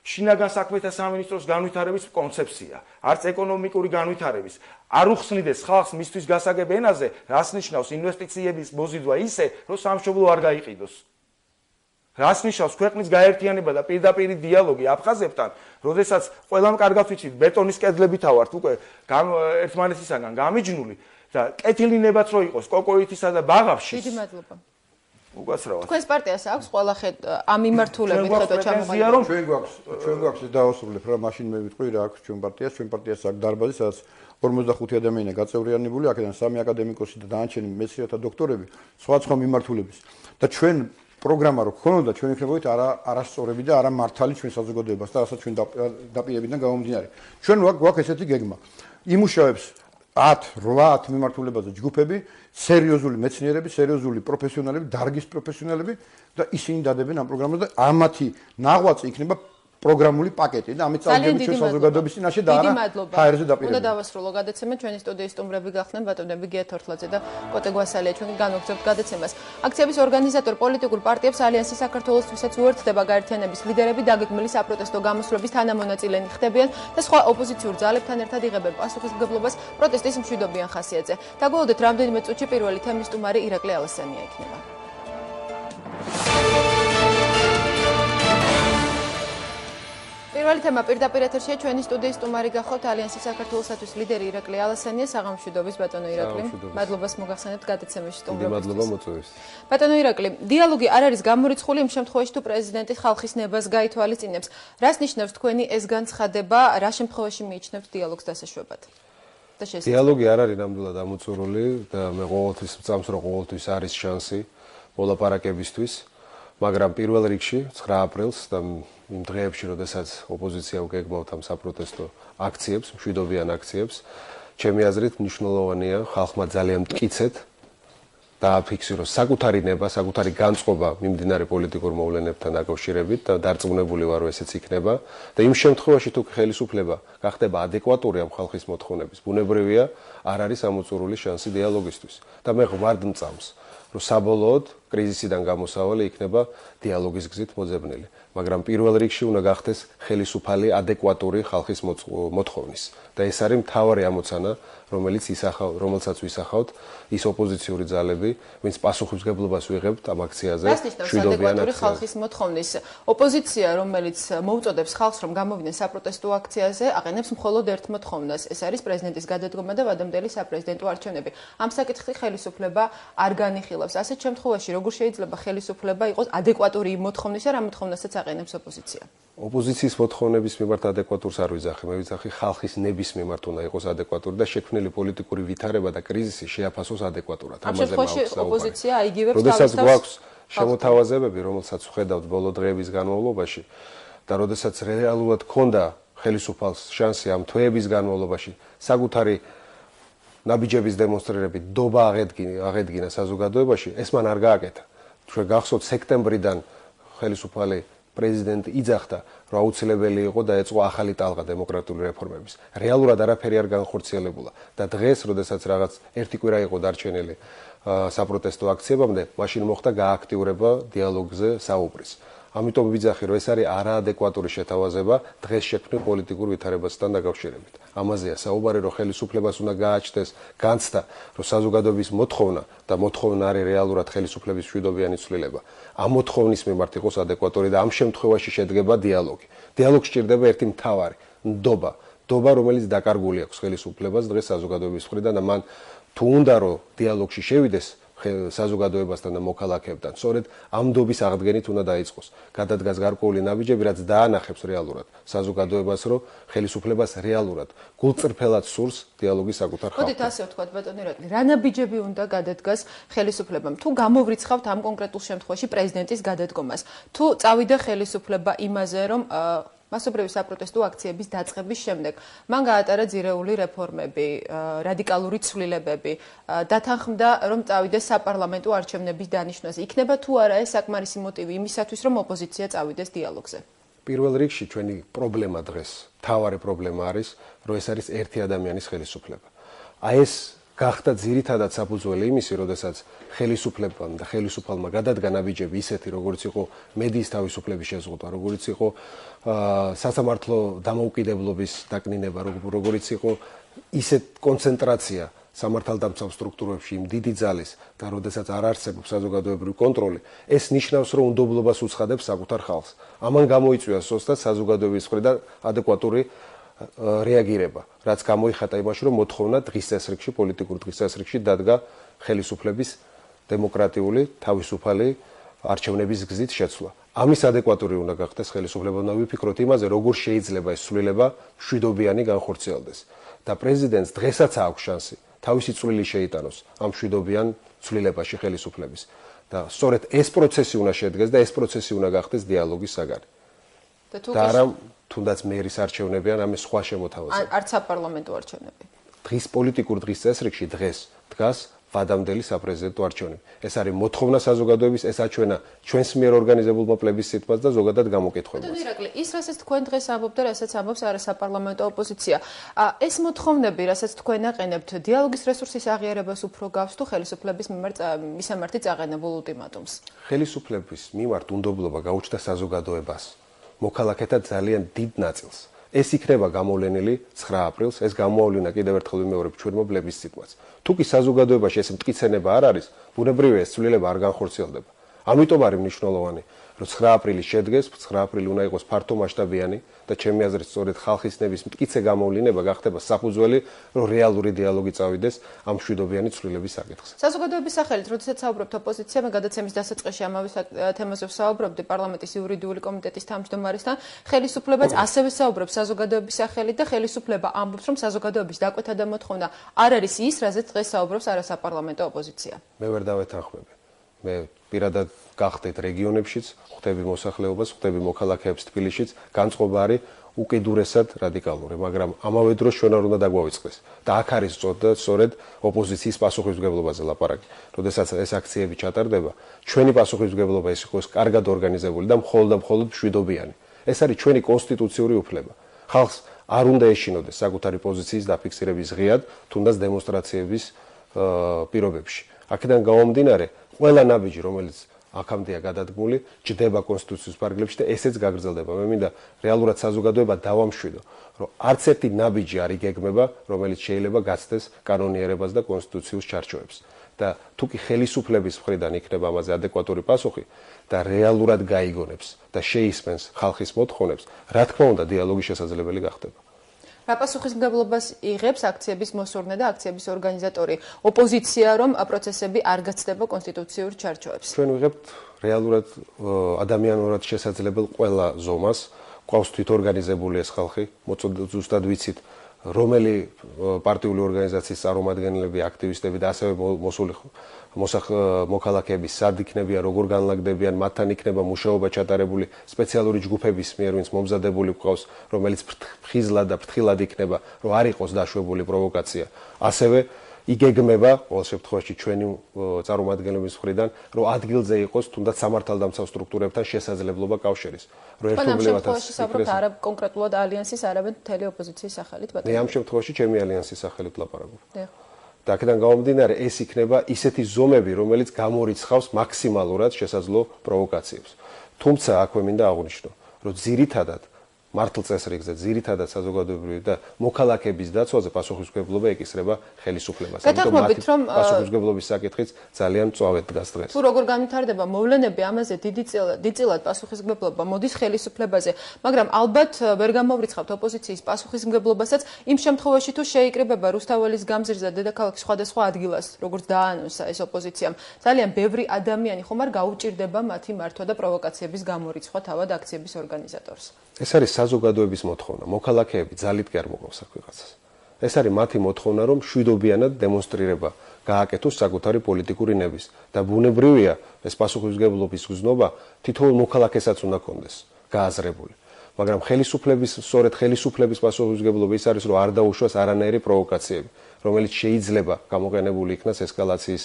შინაგან საქმეთა სამინისტროს განვითარების კონცეფცია, არც ეკონომიკური განვითარების, არ უხსნიდეს ხალხს მისთვის გასაგებ ენაზე, რას ნიშნავს ინვესტიციების მოზიდვა ისე, რომ სამშობლო არ გაიყიდოს. რას ნიშნავს ქვეყნის გაერთიანება და პირდაპირი დიალოგი აფხაზებთან, როდესაც ყველამ კარგად ვიცით, ბეტონის კედლებითა ვართ უკვე ერთმანეთისაგან გამიჯნული და კეთილინებაც რო იყოს კოკოითისა და ბაღავში. დიდი მადლობა. უკაცრავად. თქვენს პარტიას აქვს ყველა ამ მიმართულებით ხედვა ჩამოყალიბებული. ჩვენ გვაქვს ეს დაასრულებ რა მაშინ მე ვიტყვი რა აქვს ჩვენ პარტიას აქვს დარბაზი სადაც 45 ადამიანია გაწევრიანებული, აქედან 3 აკადემიკოსი და დანარჩენი მეცნიერთა დოქტორები, სხვა მიმართულების. და ჩვენ პროგრამა რო გქონოდა, ჩვენ იქნებოდით არასწორები და არა მართალი ჩვენ საზოგადოებას და რასაც ჩვენ დაპირებიდან გამომდინარე. ჩვენ გვაქვს ესეთი გეგმა. იმუშავებს 10-8 მიმართულებაზე ჯგუფები, სერიოზული მეცნიერები, სერიოზული პროფესიონალები, დარგის პროფესიონალები და ისინი დადებენ ამ პროგრამას და ამათი ნაღვაწი იქნება პროგრამული პაკეტი და ამით წავიდებით ჩვენ საზოგადოების წინაშე და არა ჰაერზე დაპირებებით. უნდა დავასრულო გადაცემა, ჩვენი სტუდიის სტუმრები გახდნენ ბატონები გია თორთლაძე და კოტე გვასალია, ჩვენ განვაგრძობთ გადაცემას. აქციების ორგანიზატორ პოლიტიკურ პარტიებს ალიანსი საქართველოსთვისაც უერთდება გაერთიანების ლიდერები დაგეგმილი საპროტესტო გამოსვლების თანამონაწილენი ხდებიან და სხვა ოპოზიციურ ძალებთან ერთად იღებენ პასუხისმგებლობას პროტესტის მშვიდობიან ხასიათზე. დაგვალოდეთ რამდენიმე წუთში პირველი თემის სტუმარი ირაკლი ალასანია იქნება. პირველი თემა პირდაპირ ეთერშია ჩვენი სტუდიის სტუმარი გახლავთ ალიანსის საქართველოსთვის ლიდერი ირაკლი ალასანია საღამოშვიდობის ბატონო ირაკლი. მადლობას მოგახსენებთ გადაცემაში სტუმრობისთვის. მადლობა მოწვევისთვის. ბატონო ირაკლი, დიალოგი არ არის გამორიცხული იმ შემთხვევაში თუ პრეზიდენტი ხალხის ნებას გაითვალისწინებს. რას ნიშნავს თქვენი ეს განცხადება, რა შემთხვევაში მიიჩნევთ დიალოგს დასაშვებად? დიალოგი არ არის ნამდვილად ამოწურული და მე ყოველთვის წამს რომ ყოველთვის არის შანსი მოლაპარაკებისთვის, მაგრამ პირველ რიგში 9 აპრილს და იმ დღეებში, როდესაც ოპოზიცია უგეგმავთ ამ საპროტესტო აქციებს, მშვიდობიან აქციებს, ჩემი აზრით მნიშვნელოვანია ხალხმა ძალიან მტკიცედ დააფიქსიროს საკუთარი ნება, საკუთარი განწყობა მიმდინარე პოლიტიკურ მოვლენებთან დაკავშირებით და დარწმუნებული ვარ, რომ ესეც იქნება და იმ შემთხვევაში თუ ხელისუფლება გახდება ადეკვატური ამ ხალხის მოთხოვნების, ბუნებრივია, არ არის ამოწურული შანსი დიალოგისთვის და მე ვარ მწამს, რომ საბოლოოდ კრიზისიდან გამოსავალი იქნება დიალოგის გზით მოძებნილი. მაგრამ პირველ რიგში უნდა გახდეს ხელისუფალი ადეკვატური ხალხის მოთხოვნის. და ეს არის მთავარი ამოცანა, რომელსაც ვისახავთ ის ოპოზიციური ძალები, ვინც პასუხისმგებლობას ვიღებთ ამ აქციაზე. ადეკვატური ხალხის მოთხოვნის ოპოზიცია, რომელიც მოუწოდებს ხალხს, რომ გამოვიდნენ საპროტესტო აქციაზე, აყენებს მხოლოდ ერთ მოთხოვნას. ეს არის პრეზიდენტის გადადგომა და ვადამდელი საპრეზიდენტო არჩევნები. ამ საკითხით ხელისუფლება არ განიხილავს. ასეთ შემთხვევაში როგორ შეიძლება ხელისუფლება იყოს ადეკვატური მოთხოვნისა, რა მოთხოვნასაც აყენებს ოპოზიცია? ოპოზიციის მოთხოვნების მიმართ ადეკვატურს არ ვიძახი, მე ვიძახი ხალხის ნების მიმართ უნდა იყოს ადეკვატური და შექმნილი პოლიტიკური ვითარება და კრიზისი შეაფასოს ადეკვატურად. ამაზე მაქვს ოპოზიცია აიგივებს როდესაც გვაქვს შემოთავაზებები, რომელსაც ვხედავთ ბოლო დღეების განმავლობაში და როდესაც რეალურად ქონდა ხელისუფალს შანსი ამ თვეების განმავლობაში საკუთარი ნაბიჯების დემონსტრირებით დობა აღედგინა საზოგადოებაში, ეს მან არ გააკეთა. ჩვენ გახსოვთ სექტემბრიდან ხელისუფალი პრეზიდენტი იძახდა, რომ აუცილებელი იყო და ეწყო ახალი ტალღა დემოკრატიული რეფორმების. რეალურად არაფერი არ განხორციელებულა და დღეს, როდესაც რაღაც ერთი კვირა იყო დარჩენილი საპროტესტო აქციებამდე, მაშინ მოხდა გააქტიურება დიალოგზე საუბრის. ამიტომ ვიძახი, რომ ეს არის არაადეკვატური შეთავაზება დღეს შექმნილ პოლიტიკურ ვითარებასთან დაკავშირებით. ამაზეა საუბარი, რომ ხელისუფლებას უნდა გააჩნდეს განცდა, რომ საზოგადოების მოთხოვნა და მოთხოვნა არის რეალურად ხელისუფლების მშვიდობიანი ცვლილება. ამ მოთხოვნის მიმართ იყოს ადეკვატური და ამ შემთხვევაში შედგება დიალოგი. დიალოგს სჭირდება ერთი მთავარი ნდობა, რომელიც დაკარგული აქვს ხელისუფლებას დღეს საზოგადოების მხრიდან და მან თუ უნდა რომ დიალოგში შევიდეს საზოგადოებასთან და მოქალაქეებთან, სწორედ ამ ნდობის აღდგენით უნდა დაიწყოს. გადადგას გარკვეული ნაბიჯები, რაც დაანახებს რეალურად საზოგადოებას, რომ ხელისუფლებას რეალურად გულწრფელად სურს დიალოგი საკუთარ ხალხთან. მოდით ასე ვთქვათ, ბატონო ირაკლი, რა ნაბიჯები უნდა გადადგას ხელისუფლებამ? თუ გამოვრიცხავთ ამ კონკრეტულ შემთხვევაში პრეზიდენტის გადადგომას, თუ წავიდა ხელისუფლება იმაზე, რომ მასობრივი საპროტესტო აქციების დაწყების შემდეგ მან გაატარა ძირეული რეფორმები, რადიკალური ცვლილებები, დათანხმდა, რომ წავიდეს საპარლამენტო არჩევნების დანიშვნაზე. იქნება თუ არა ეს საკმარისი მოტივი იმისათვის, რომ ოპოზიცია წავიდეს დიალოგზე? პირველ რიგში ჩვენი პრობლემა დღეს, მთავარი პრობლემა არის, რომ ეს არის ერთი ადამიანის ხელისუფლება. აი ეს გახდა ძირითადად საფუძველი იმისი, როდესაც ხელისუფლებამ და ხელისუფალმა გადადგა ნაბიჯები ისეთი, როგორც იყო მედიის თავისუფლების შეზღუდვა, როგორც იყო სასამართლო დამოუკიდებლობის დაკნინება, როგორც იყო ისეთ კონცენტრაცია სამართალდამცავ სტრუქტურებში იმ დიდი ძალის და როდესაც არ არსებობს საზოგადოებრივი კონტროლი, ეს ნიშნავს, რომ უნდობლობას უცხადებს საკუთარ ხალხს. ამან გამოიწვია სოსტად საზოგადოების მხრიდან ადეკვატური რეაგირება, რაც გამოიხატა იმაში, რომ მოთხოვნა დღის წესრიგში, პოლიტიკურ დღის წესრიგში დადგა ხელისუფლების დემოკრატიული, თავისუფალი არჩევნების გზით შეცვლა. ამის ადეკვატური უნდა გახდეს ხელისუფლება და ვიფიქროთ იმაზე, როგორ შეიძლება ეს ცვლილება მშვიდობიანი განხორციელდეს. და პრეზიდენტს დღესაც აქვს შანსი თავისი წვლილი შეიტანოს ამ მშვიდობიან ცვლილებაში ხელისუფლების. და სწორედ ეს პროცესი უნდა შედგეს და ეს პროცესი უნდა გახდეს დიალოგის საგანი. და არა თუნდაც მერის არჩევნები ან ამის სხვა შემოთავაზება. არც საპარლამენტო არჩევნები. დღის პოლიტიკურ დღის წესრიგში დღეს დგას ვადამდელი საპრეზიდენტო არჩევნები. ეს არის მოთხოვნა საზოგადოების, ეს აჩვენა ჩვენს მიერ ორგანიზებულმა პლებისციტმა და ზოგადად გამოკითხვებას. ბატონო ირაკლი, ის რასაც თქვენ დღეს ამბობთ და რასაც ამბობს არასაპარლამენტო ოპოზიცია, ეს მოთხოვნები, რასაც თქვენ აყენებთ, დიალოგის რესურსის აღიარებას უფრო გავს თუ ხელისუფლების მისამართი წაყენებულ ულტიმატუმს? ხელისუფლების მიმართ უნდობლობა გაუჩნდა საზოგადოებას, მოქალაქეთა ძალიან დიდ ნაწილს. ეს იქნება გამოვლენილი 9 აპრილს, ეს გამოავლინა კიდევ ერთხელ ვიმეორებ ჩვენმა პლებისციტმაც. თუ კი საზოგადოებაში ეს მტკიცენება არ არის, ბუნებრივია ეს ცვლილება არ განხორციელდება. ამიტომ არის მნიშვნელოვანი, რომ 9 აპრილი შედგეს, 9 აპრილი უნდა იყოს ფართომასშტაბიანი და ჩემი აზრით სწორედ ხალხის ნების მტკიცე გამოვლინება გახდება საფუძველი, რომ რეალური დიალოგი წავიდეს ამ მშვიდობიანი ცვლილების საკითხზე. საზოგადოების სახელით, როდესაც საუბრობთ ოპოზიციამ, გადაცემის დასაწყისში ამავე თემაზე ვსაუბრობდი პარლამენტის იურიდიული კომიტეტის თავმჯდომარესთან, ხელისუფლებაც ასევე საუბრობს საზოგადოების სახელით და ხელისუფლება ამბობს, რომ საზოგადოების დაკვეთა და მოთხოვნა არ არის ის, რაზეც დღეს საუბრობს არასაპარლამენტო ოპოზიცია. მე ვერ დავეთანხმები. მე პირადად გახდეთ რეგიონებშიც, ხვდები მოსახლეობას, ხვდები მოქალაქეებს თბილისშიც, განწყობა არის უკიდურესად რადიკალური, მაგრამ ამავე დროს ჩვენ არ უნდა დაგვავიწყდეს. და აქ არის სწორედ ოპოზიციის პასუხისმგებლობაზე ლაპარაკი. როდესაც ეს აქციები ჩატარდება, ჩვენი პასუხისმგებლობა ის იყოს კარგად ორგანიზებული და მხოლოდ მშვიდობიანი. ეს არის ჩვენი კონსტიტუციური უფლება. ხალხს არ უნდა ეშინოდეს საკუთარი პოზიციის დაფიქსირების ღიად, თუნდაც დემონსტრაციების პირობებში. აქედან გამომდინარე, ყველა ნაბიჯი, რომელიც აქამდეა გადადგმული, ჯდება კონსტიტუციის ფარგლებში და ესეც გაგრძელდება. მე მინდა რეალურად საზოგადოება დავამშვიდო, რომ არც ერთი ნაბიჯი არ იგეგმება, რომელიც შეიძლება გაცდეს კანონიერებას და კონსტიტუციურ ჩარჩოებს. და თუ კი ხელისუფლების მხრიდან იქნება ამაზე ადეკვატური პასუხი და რეალურად გაიგონებს და შეისმენს ხალხის მოთხოვნებს, რა თქმა უნდა, დიალოგი შესაძლებელი გახდება. რა პასუხისმგებლობას იღებს აქციების მოსურნე და აქციების ორგანიზატორი, ოპოზიცია, რომ პროცესები არ გაცდება კონსტიტუციურ ჩარჩოებს? ჩვენ ვიღებთ რეალურად ადამიანურად შესაძლებელ ყველა ზომას, გვყავს თვითორგანიზებული ეს ხალხი, ზუსტად ვიცით რომელი პარტიული ორგანიზაციის წარმომადგენლები, აქტივისტები და ასევე მოსული მოქალაქეები სად იქნებიან, როგორ განლაგდებიან, მათთან იქნება მუშაობა ჩატარებული სპეციალური ჯგუფების მიერ, ვინც მომზადებული გვყავს, რომელიც ფრთხილად და ფრთხილად იქნება, რომ არ იყოს დაშვებული პროვოკაცია. ასევე იგეგმება ყოველ შემთხვევაში ჩვენი წარმომადგენლების მხრიდან, რომ ადგილზე იყოს თუნდაც სამართალდამცავ სტრუქტურებთან შესაძლებლობა კავშირის. რომ ერთობლივად იქნეს არა კონკრეტულად ალიანსის, არამედ მთელი ოპოზიციის სახელით ბატონო. ამ შემთხვევაში ჩემი ალიანსის სახელით ლაპარაკობ. და აქედან გამომდინარე ეს იქნება ისეთი ზომები, რომელიც გამორიცხავს მაქსიმალურად შესაძლო პროვოკაციებს. თუმცა აქვე მინდა აღვნიშნო, რომ ძირითადად მართლ წესრიგზე, ძირითადად საზოგადოებრივი და მოქალაქეების დაცვაზე პასუხისმგებლობა ეკისრება ხელისუფლებას. გეთანხმებით, რომ პასუხისმგებლობის საკითხიც ძალიან მწვავედ დგას დღეს. თუ როგორ განვითარდება მოვლენები, ამაზე დიდწილად პასუხისმგებლობა მოდის ხელისუფლებაზე, მაგრამ ალბათ ვერ გამოვრიცხავთ ოპოზიციის პასუხისმგებლობასაც იმ შემთხვევაში, თუ შეიკრიბება რუსთაველის გამზირზე დედაქალაქის სხვადასხვა ადგილას, როგორც დაანონსა ეს ოპოზიციამ, ძალიან ბევრი ადამიანი ხომ არ გაუჭირდება მათი მართვა და პროვოკაციების გამორიცხვა თავად აქციების ორგანიზატორს. ეს არის საზოგადოების მოთხოვნა, მოქალაქეები ძალით კი არ მოყავს აქ ვიღაცას. ეს არის მათი მოთხოვნა, რომ შვიდობიანად დემონსტრირება გააკეთოს საკუთარი პოლიტიკური ნების და ბუნებრივია ეს პასუხისმგებლობის გზნობა თითოეულ მოქალაქესაც უნდა კონდეს გააზრებული. მაგრამ სწორედ ხელისუფლების პასუხისმგებლობა ის არის, რომ არ დაუშვას არანაირი პროვოკაციები, რომელიც შეიძლება გამოყენებული იქნას ესკალაციის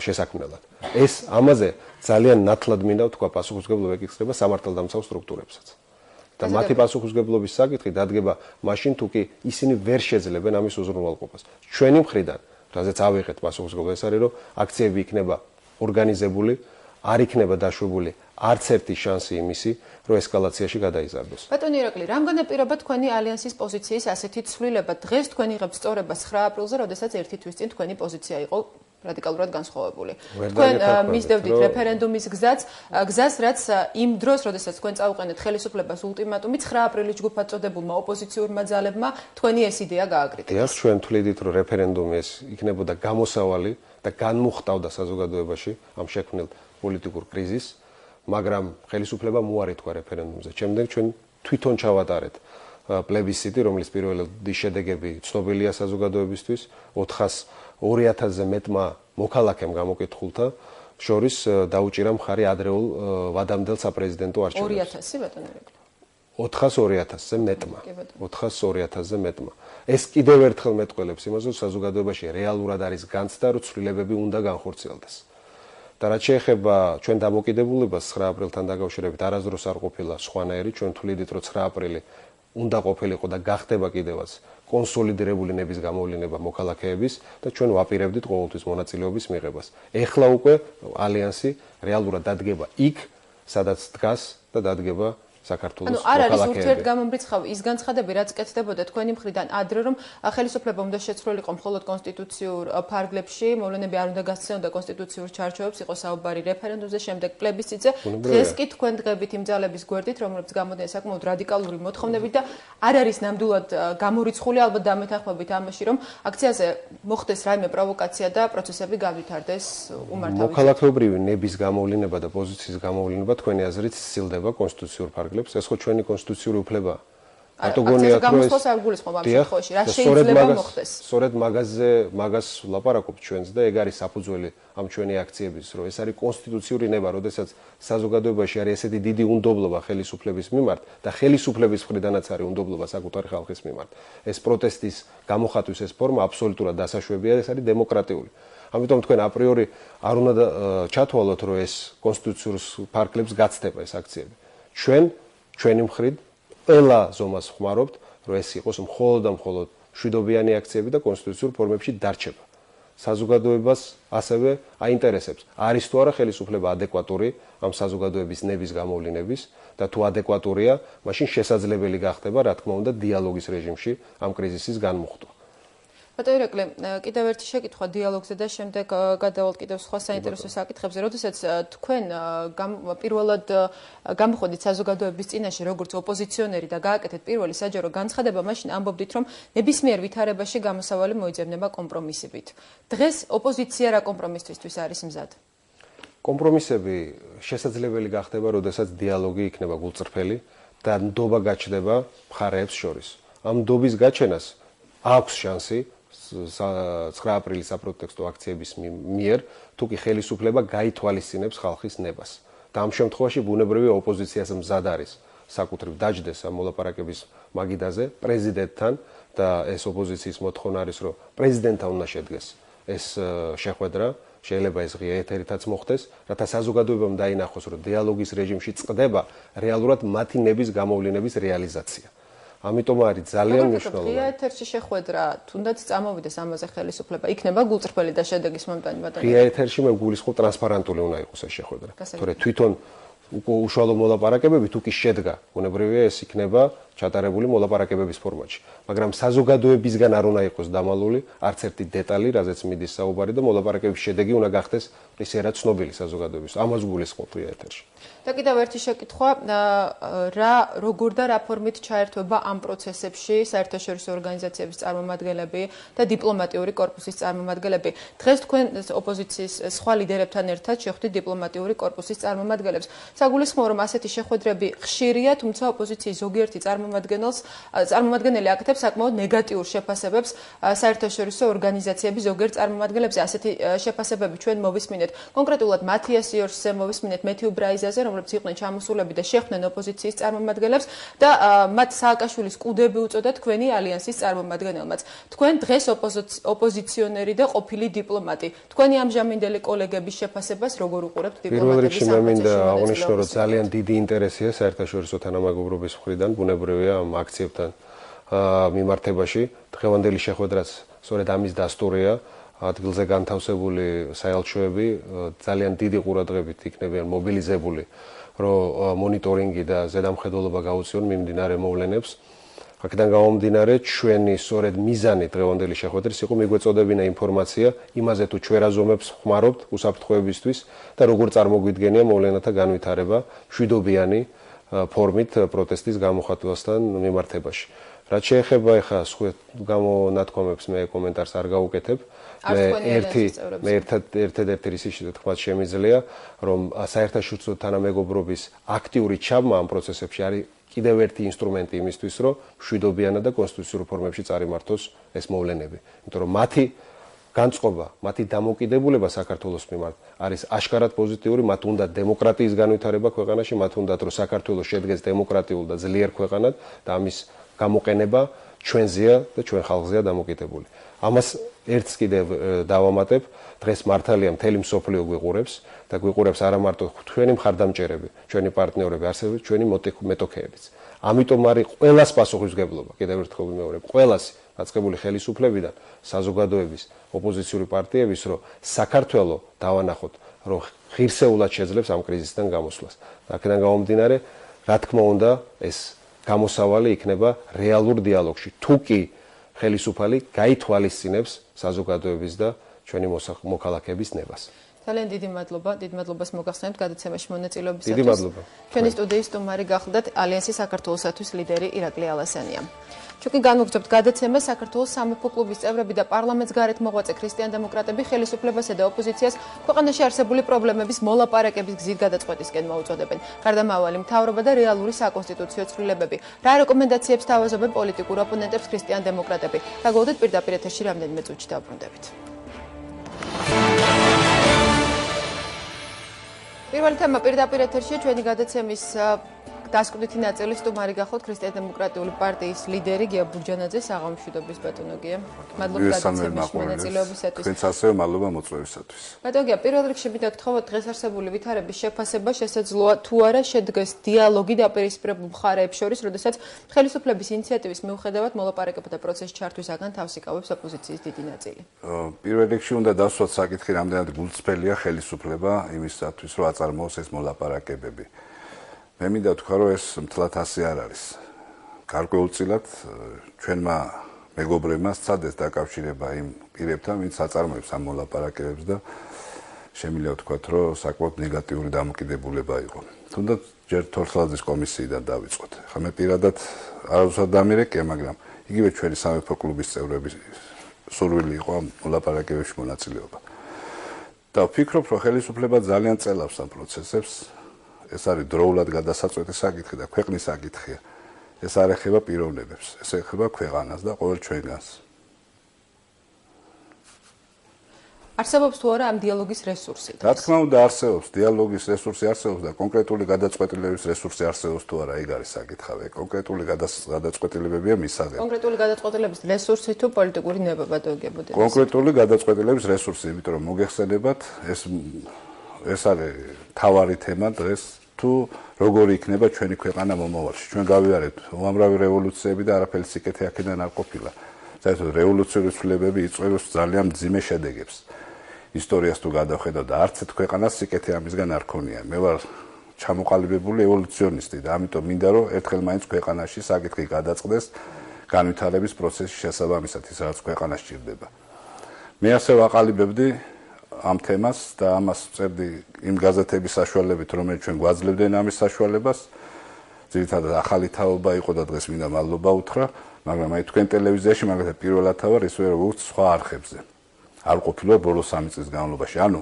შესაქმნელად. ეს ამაზე ძალიან ნათლად მინდა ვთქვა, პასუხისმგებლობა ეკისრება სამართალდამცავ სტრუქტურებსაც. და მათი პასუხისმგებლობის საკითხი დადგება მაშინ, თუ კი ისინი ვერ შეძლებენ ამის უზრუნველყოფას. ჩვენი მხრიდან, რაზეც ავიღეთ პასუხისმგებლობა, ეს არის, რომ აქციები იქნება ორგანიზებული, არ იქნება დაშვებული არც ერთი შანსი იმისი, რომ ესკალაციაში გადაიზარდოს. ბატონო ირაკლი, რამდენი პირობა თქვენი ალიანსის პოზიციის ასეთი ცვლილება დღეს თქვენ იღებთ სწორება 9 აპრილზე, როდესაც ერთი თვის წინ თქვენი პოზიცია იყო რადიკალურად განსხვავებული. თქვენ მისდევდით რეფერენდუმის გზას, რაც იმ დროს, როდესაც თქვენ წაუყენეთ ხელისუფლებას ულტიმატუმი 9 აპრილის ჯგუფად წოდებულმა ოპოზიციურმა ძალებმა თქვენი ეს იდეა გააკრიტიკეს. დიახ, ჩვენ თვლიდით, რომ რეფერენდუმი ეს იქნებოდა გამოსავალი და განმუხტავდა საზოგადოებაში ამ შექმნილ პოლიტიკურ კრიზისს, მაგრამ ხელისუფლებამ უარი თქვა რეფერენდუმზე. შემდეგ ჩვენ თვითონ ჩავატარეთ პლებისციტი, რომლის პირველი შედეგები ცნობილია საზოგადოებისთვის, 2000-ზე მეტმა მოქალაქემ გამოკითხულთა შორის დაუჭირა მხარი ადრეულ ვადამდელ საპრეზიდენტო არჩევნებს. 2000 ბატონო ირაკლი. 400-200-ზე მეტმა. 400-200-ზე მეტმა. ეს კიდევ ერთხელ მეტყველებს იმას, რომ საზოგადოებაში რეალურად არის განცდა, რომ ცვლილებები უნდა განხორციელდეს. და რაც შეეხება ჩვენ დამოკიდებულებას 9 აპრილთან დაკავშირებით არასდროს არ ყოფილა სხვანაირი, ჩვენ თვლიდით, რომ 9 აპრილი უნდა ყოფილიყო და გახდება კიდევაც კონსოლიდირებული ნების გამოვლინება მოქალაქეების და ჩვენ ვაპირებდით ყოველთვის მონაწილეობის მიღებას. ეხლა უკვე ალიანსი რეალურად დადგება იქ, სადაც დგას და დადგება საქართველოს მოქალაქეები. არ არის ურთიერთგამომრიცხავი ის განცხადები, რაც კეთდებოდა თქვენი მხრიდან ადრე, რომ ხელისუფლება უნდა შეცვლილიყო მხოლოდ კონსტიტუციურ ფარგლებში, მოვლენები არ უნდა გასცემოდა კონსტიტუციურ ჩარჩოებს, იყო საუბარი რეფერენდუმზე, შემდეგ პლებისციტზე. დღეს კი თქვენ დღებით იმ ძალების გვერდით, რომლებიც გამოდიან საკმაოდ რადიკალური მოთხოვნებით და არ არის ნამდვილად გამორიცხული, ალბათ დამეთანხმებით ამაში, რომ აქციაზე მოხდეს რაიმე პროვოკაცია და პროცესები განვითარდეს უმართავით. მოქალაქეობრივი ნების გამოვლინება და პოზიციის გამოვლინება თქვენი აზრით სცილდება კონსტიტუციურ ფარგლებში. ეს ხო ჩვენი კონსტიტუციური უფლებაა. აკატეგორიათ გამოსვლას არ გულისხმობ ამ შემთხვევაში, რა შეიძლება მოხდეს. სწორედ მაგას ვლაპარაკობთ ჩვენს და ეგ არის საფუძველი ამ ჩვენი აქციების, რომ ეს არის კონსტიტუციური ნება, როდესაც საზოგადოებაში არის ესეთი დიდი უნდობლობა ხელისუფლების მიმართ და ხელისუფლების მხრიდანაც არის უნდობლობა საკუთარი ხალხის მიმართ. ეს პროტესტის გამოხატვის ეს ფორმა აბსოლუტურად დასაშვებია, ეს არის დემოკრატიული. ამიტომ თქვენ აპრიორი არ უნდა ჩათვალოთ, რომ ეს კონსტიტუციურ ფარგლებს გაცდება ეს აქციები. ჩვენი მხრით ყველა ზომას ხმარობთ, რომ ეს იყოს მხოლოდ და მხოლოდ მშვიდობიანი აქციები და კონსტიტუციურ ფორმებში დარჩება. საზოგადოებას ასევე აინტერესებს, არის თუ არა ხელისუფლება ადეკვატური ამ საზოგადოების ნების გამოვლინების და თუ ადეკვატურია, მაშინ შესაძლებელი გახდება, რა თქმა უნდა, დიალოგის რეჟიმში ამ კრიზისის განმუხტვა. ბატონო ირაკლი, კიდევ ერთი შეკითხვა დიალოგზე და შემდეგ გადავალთ კიდევ სხვა საინტერესო საკითხებზე. როდესაც თქვენ პირველად გამოხდით საზოგადოების წინაშე როგორც ოპოზიციონერი და გააკეთეთ პირველი საჯარო განცხადება, მაშინ ამბობდით, რომ ნებისმიერ ვითარებაში გამოსავალი მოიძებნება კომპრომისებით. დღეს ოპოზიცია რა კომპრომისისთვის არის მზად? კომპრომისები შესაძლებელი გახდება, როდესაც დიალოგი იქნება გულწრფელი და ნდობა გაჩნდება მხარეებს შორის. ამ ნდობის გაჩენას აქვს შანსი 9 აპრილის საპროტესტო აქციების მიერ, თუ კი ხელისუფლება გაითვალისწინებს ხალხის ნებას. და ამ შემთხვევაში ბუნებრივია ოპოზიციას მზად არის საკუთრივ დაჯდეს ამ მოლაპარაკების მაგიდაზე პრეზიდენტთან და ეს ოპოზიციის მოთხოვნა არის, რომ პრეზიდენტთან უნდა შედგეს ეს შეხვედრა, შეიძლება ეს ღია ეთერითაც მოხდეს, რათა საზოგადოებამ დაინახოს, რომ დიალოგის რეჟიმში წყდება რეალურად მათი ნების გამოვლინების რეალიზაცია. ამიტომ არის ძალიან მნიშვნელოვანი. ღია ეთერში შეხვედრა, თუნდაც წამოვიდეს ამაზე ხელისუფლება, იქნება გულწრფელი და შედეგის მომტანი ბატონო. ღია ეთერში მე გულისხმობ ტრანსპარენტული უნდა იყოს ეს შეხვედრა. თორე თვითონ უშუალო მოლაპარაკებები თუ კი შედგა, ბუნებრივია ეს იქნება ჩატარებული მოლაპარაკებების ფორმატში. მაგრამ საზოგადოებისგან არ უნდა იყოს დამალული არც ერთი დეტალი, რაზეც მიდის საუბარი და მოლაპარაკების შედეგი უნდა გახდეს ისე რა ცნობილი საზოგადოების. ამას გულისხმობ ღია ეთერში. და კიდევ ერთი შეკითხვა, როგორ და რა ფორმით ჩაერთვება ამ პროცესებში საერთაშორისო ორგანიზაციების წარმომადგენლები და დიპლომატიური კორპუსის წარმომადგენლები. დღეს თქვენ ოპოზიციის სხვა ლიდერებთან ერთად შეხვდით დიპლომატიური კორპუსის წარმომადგენლებს. საგულისხმოა, რომ ასეთი შეხვედრები ხშირია, თუმცა ოპოზიციის ზოგიერთი წარმომადგენელი აკეთებს საკმაოდ ნეგატიურ შეფასებებს საერთაშორისო ორგანიზაციების ზოგიერთ წარმომადგენლებზე. ასეთი შეფასებები ჩვენ მოვისმინეთ კონკრეტულად მათიას იორსზე, მოვისმინეთ მეთიუ ბრაიზაზე, რომლებიც იყვნენ ჩამოსულები და შეხვდნენ ოპოზიციის წარმომადგენლებს და მათ სააკაშვილის კუდები უწოდა თქვენი ალიანსის წარმომადგენელმაც. თქვენ დღეს ოპოზიციონერი და ყოფილი დიპლომატი. თქვენი ამჟამინდელი კოლეგების შეფასებას როგორ უყურებთ დიპლომატების პირველ რიგში მე მინდა აღვნიშნო, რომ ძალიან დიდი ინტერესია საერთაშორისო თანამეგობრობის მხრიდან, ბუნებრივია ამ აქციებთან მიმართებაში. დღევანდელი შეხვედრაც სწორედ ამის დასტურია. ადგილზე განთავსებული საელჩოები ძალიან დიდი ყურადღებით იქნებიან მობილიზებული, რომ მონიტორინგი და ზედამხედველობა გაუწიონ მიმდინარე მოვლენებს. აქედან გამომდინარე, ჩვენი სწორედ მიზანი დღევანდელი შეხვედრის იყო მიგვეწოდებინა ინფორმაცია იმაზე, თუ ჩვენ რა ზომებს ხმარობთ უსაფრთხოებისთვის და როგორ წარმოგვიდგენია მოვლენათა განვითარება მშვიდობიანი ფორმით პროტესტის გამოხატვასთან მიმართებაში. რაც შეეხება ახლა სხვა გამონათქვამებს მე კომენტარს არ გავუკეთებ. მე ერთადერთი რისი თქმა შემიძლია, რომ საერთაშორისო თანამეგობრობის აქტიური ჩაბმა ამ პროცესებში არის კიდევ ერთი ინსტრუმენტი იმისთვის, რომ მშვიდობიანად და კონსტიტუციურ ფორმებში წარიმართოს ეს მოვლენები. იმიტომ რომ მათი განწყობა, მათი დამოკიდებულება საქართველოს მიმართ არის აშკარად პოზიტიური, მათ უნდა დემოკრატიის განვითარება ქვეყანაში, მათ უნდათ რომ საქართველოს შედგეს დემოკრატიულ და ძლიერ ქვეყანად და ამის გამოყენება ჩვენზეა და ჩვენ ხალხზეა დამოკიდებული. ამას ერთს კიდევ დავამატებ, დღეს მართალია მთელი მსოფლიო გვიყურებს და გვიყურებს არა მარტო ჩვენი მხარდამჭერები, ჩვენი პარტნიორები, ასევე ჩვენი მეტოქეებიც. ამიტომ არის ყველას პასუხისმგებლობა, კიდევ ერთხელ ვიმეორებ, ყველას დაწყებული ხელისუფლებიდან, საზოგადოების, ოპოზიციური პარტიების, რომ საქართველოს დავანახოთ, რომ ღირსეულად შეძლებს ამ კრიზისიდან გამოსვლას. აქედან გამომდინარე, რა თქმა უნდა, ეს გამოსავალი იქნება რეალურ დიალოგში. თუ კი ხელისუფალი გაითვალისწინებს საზოგადოების და ჩვენი მოქალაქეების ნებას. ძალიან დიდი მადლობა, დიდ მადლობას მოგახსენებთ გადაცემაში მონაწილეობისათვის. დიდი მადლობა. ჩვენი სტუდიის სტუმარი გახლდათ ალიანსის საქართველოსათვის ლიდერი ირაკლი ალასანია. ჩვენ კი განვაგრძობთ გადაცემას. საქართველოს სამეფო კლუბის წევრები და პარლამენტს გარეთ მოღვაწე ქრისტიან-დემოკრატები ხელისუფლებასა და ოპოზიციას ქვეყანაში არსებული პრობლემების მოლაპარაკების გზით გადაწყვეტისკენ მოუწოდებენ. გარდამავალი მთავრობა და რეალური საკონსტიტუციო ცვლილებები. რა რეკომენდაციებს თავაზობენ პოლიტიკურ ოპონენტებს ქრისტიან-დემოკრატები? დაგვალდეთ პირდაპირ ეთერში რამდენიმე წუთში დავბრუნდებით. პირველი თემა პირდაპირ ეთერში ჩვენი გადაცემის დასკვნითი ნაწილი სტუმარი გახოთ ქრისტიან-დემოკრატიული პარტიის ლიდერი გია ბურჯანაძე, საღამო მშვიდობის ბატონო გია. მადლობა გადაცემის მონაწილეობისათვის. თქვენც ასევე მადლობა მოწვევისათვის. ბატონო გია, პირველ რიგში მინდა გთხოვოთ დღეს არსებული ვითარების შეფასება შესაძლოა თუ არა შედგეს დიალოგი დაპირისპირებულ მხარეებს შორის, როდესაც ხელისუფლების ინიციატივის მიუხედავად მოლაპარაკებათა პროცესში ჩართვისაგან თავს იკავებს ოპოზიციის დიდი ნაწილი. პირველ რიგში უნდა დავსვათ საკითხი, რამდენად გულწრფელია ხელისუფლება იმისათვის, რომ აწარმოოს ეს მოლაპარაკებები. მე მინდა ვთქვა, რომ ეს მთლად ასე არ არის. გარკვეულწილად ჩვენმა მეგობრებმა სცადეს დაკავშირება იმ პირებთან, ვინც აწარმოებს ამ მოლაპარაკებებს და შემიძლია ვთქვათ, რომ საკმაოდ ნეგატიური დამოკიდებულება იყო. თუნდაც ჯერ თორსალაძის კომისიიდან დავიწყოთ. ხა მე პირადად არავითარ დამირეკე, მაგრამ იგივე ჩვენი სამეფო კლუბის წევრების სურვილი იყო ამ მოლაპარაკებებში მონაწილეობა. და ვფიქრობ, რომ ხელისუფლება ძალიან წელავს ამ პროცესებს. ეს არის დროულად გადასაწყვეტი საკითხი და ქვეყნის საკითხია. ეს არ ეხება პიროვნებებს, ეს ეხება ქვეყანას და ყოველ ჩვენგანს. არსებობს თუ არა ამ დიალოგის რესურსი? რა თქმა უნდა არსებობს, დიალოგის რესურსი არსებობს და კონკრეტული გადაწყვეტილების რესურსი არსებობს თუ არა, ეგ არის საკითხავე. კონკრეტული გადაწყვეტილებებია მისაღები. კონკრეტული გადაწყვეტილების რესურსი თუ პოლიტიკური ნება ბატონო გია ბურჯანაძე? კონკრეტული გადაწყვეტილების რესურსი, იმიტომ რომ მოგეხსენებათ, ეს არის თავარი თემა დღეს თუ როგორი იქნება ჩვენი ქვეყანა მომავალში. ჩვენ გავიარეთ უამრავი რევოლუციები და არაფერი სიკეთე აქედან არ ყოფილა. საერთოდ რევოლუციური ცვლილებები იწვევს ძალიან მძიმე შედეგებს. ისტორიას თუ გადავხედავ და არც ერთ ქვეყანას სიკეთე ამისგან არ ქონია. მე ვარ ჩამოყალიბებული ევოლუციონისტი და ამიტომ მინდა რომ ერთხელ მაინც ქვეყანაში საკითხი გადაწყდეს განვითარების პროცესის შესაბამისად, ის რაც ქვეყანას სჭირდება. მე ასე ვაყალიბებდი ამ თემას და ამას წერდი იმ გაზეთების საშუალებით, რომელიც ჩვენ გვაძლევდნენ ამის საშუალებას. ძირითადად ახალი თაობა იყო და დღეს მინდა მადლობა უთხრა, მაგრამ აი თქვენ ტელევიზიაში მაგალითად პირველად ვარ ისე როგორც სხვა არხებზე. არ ყოფილა ბოლო 3 წლის განმავლობაში. ანუ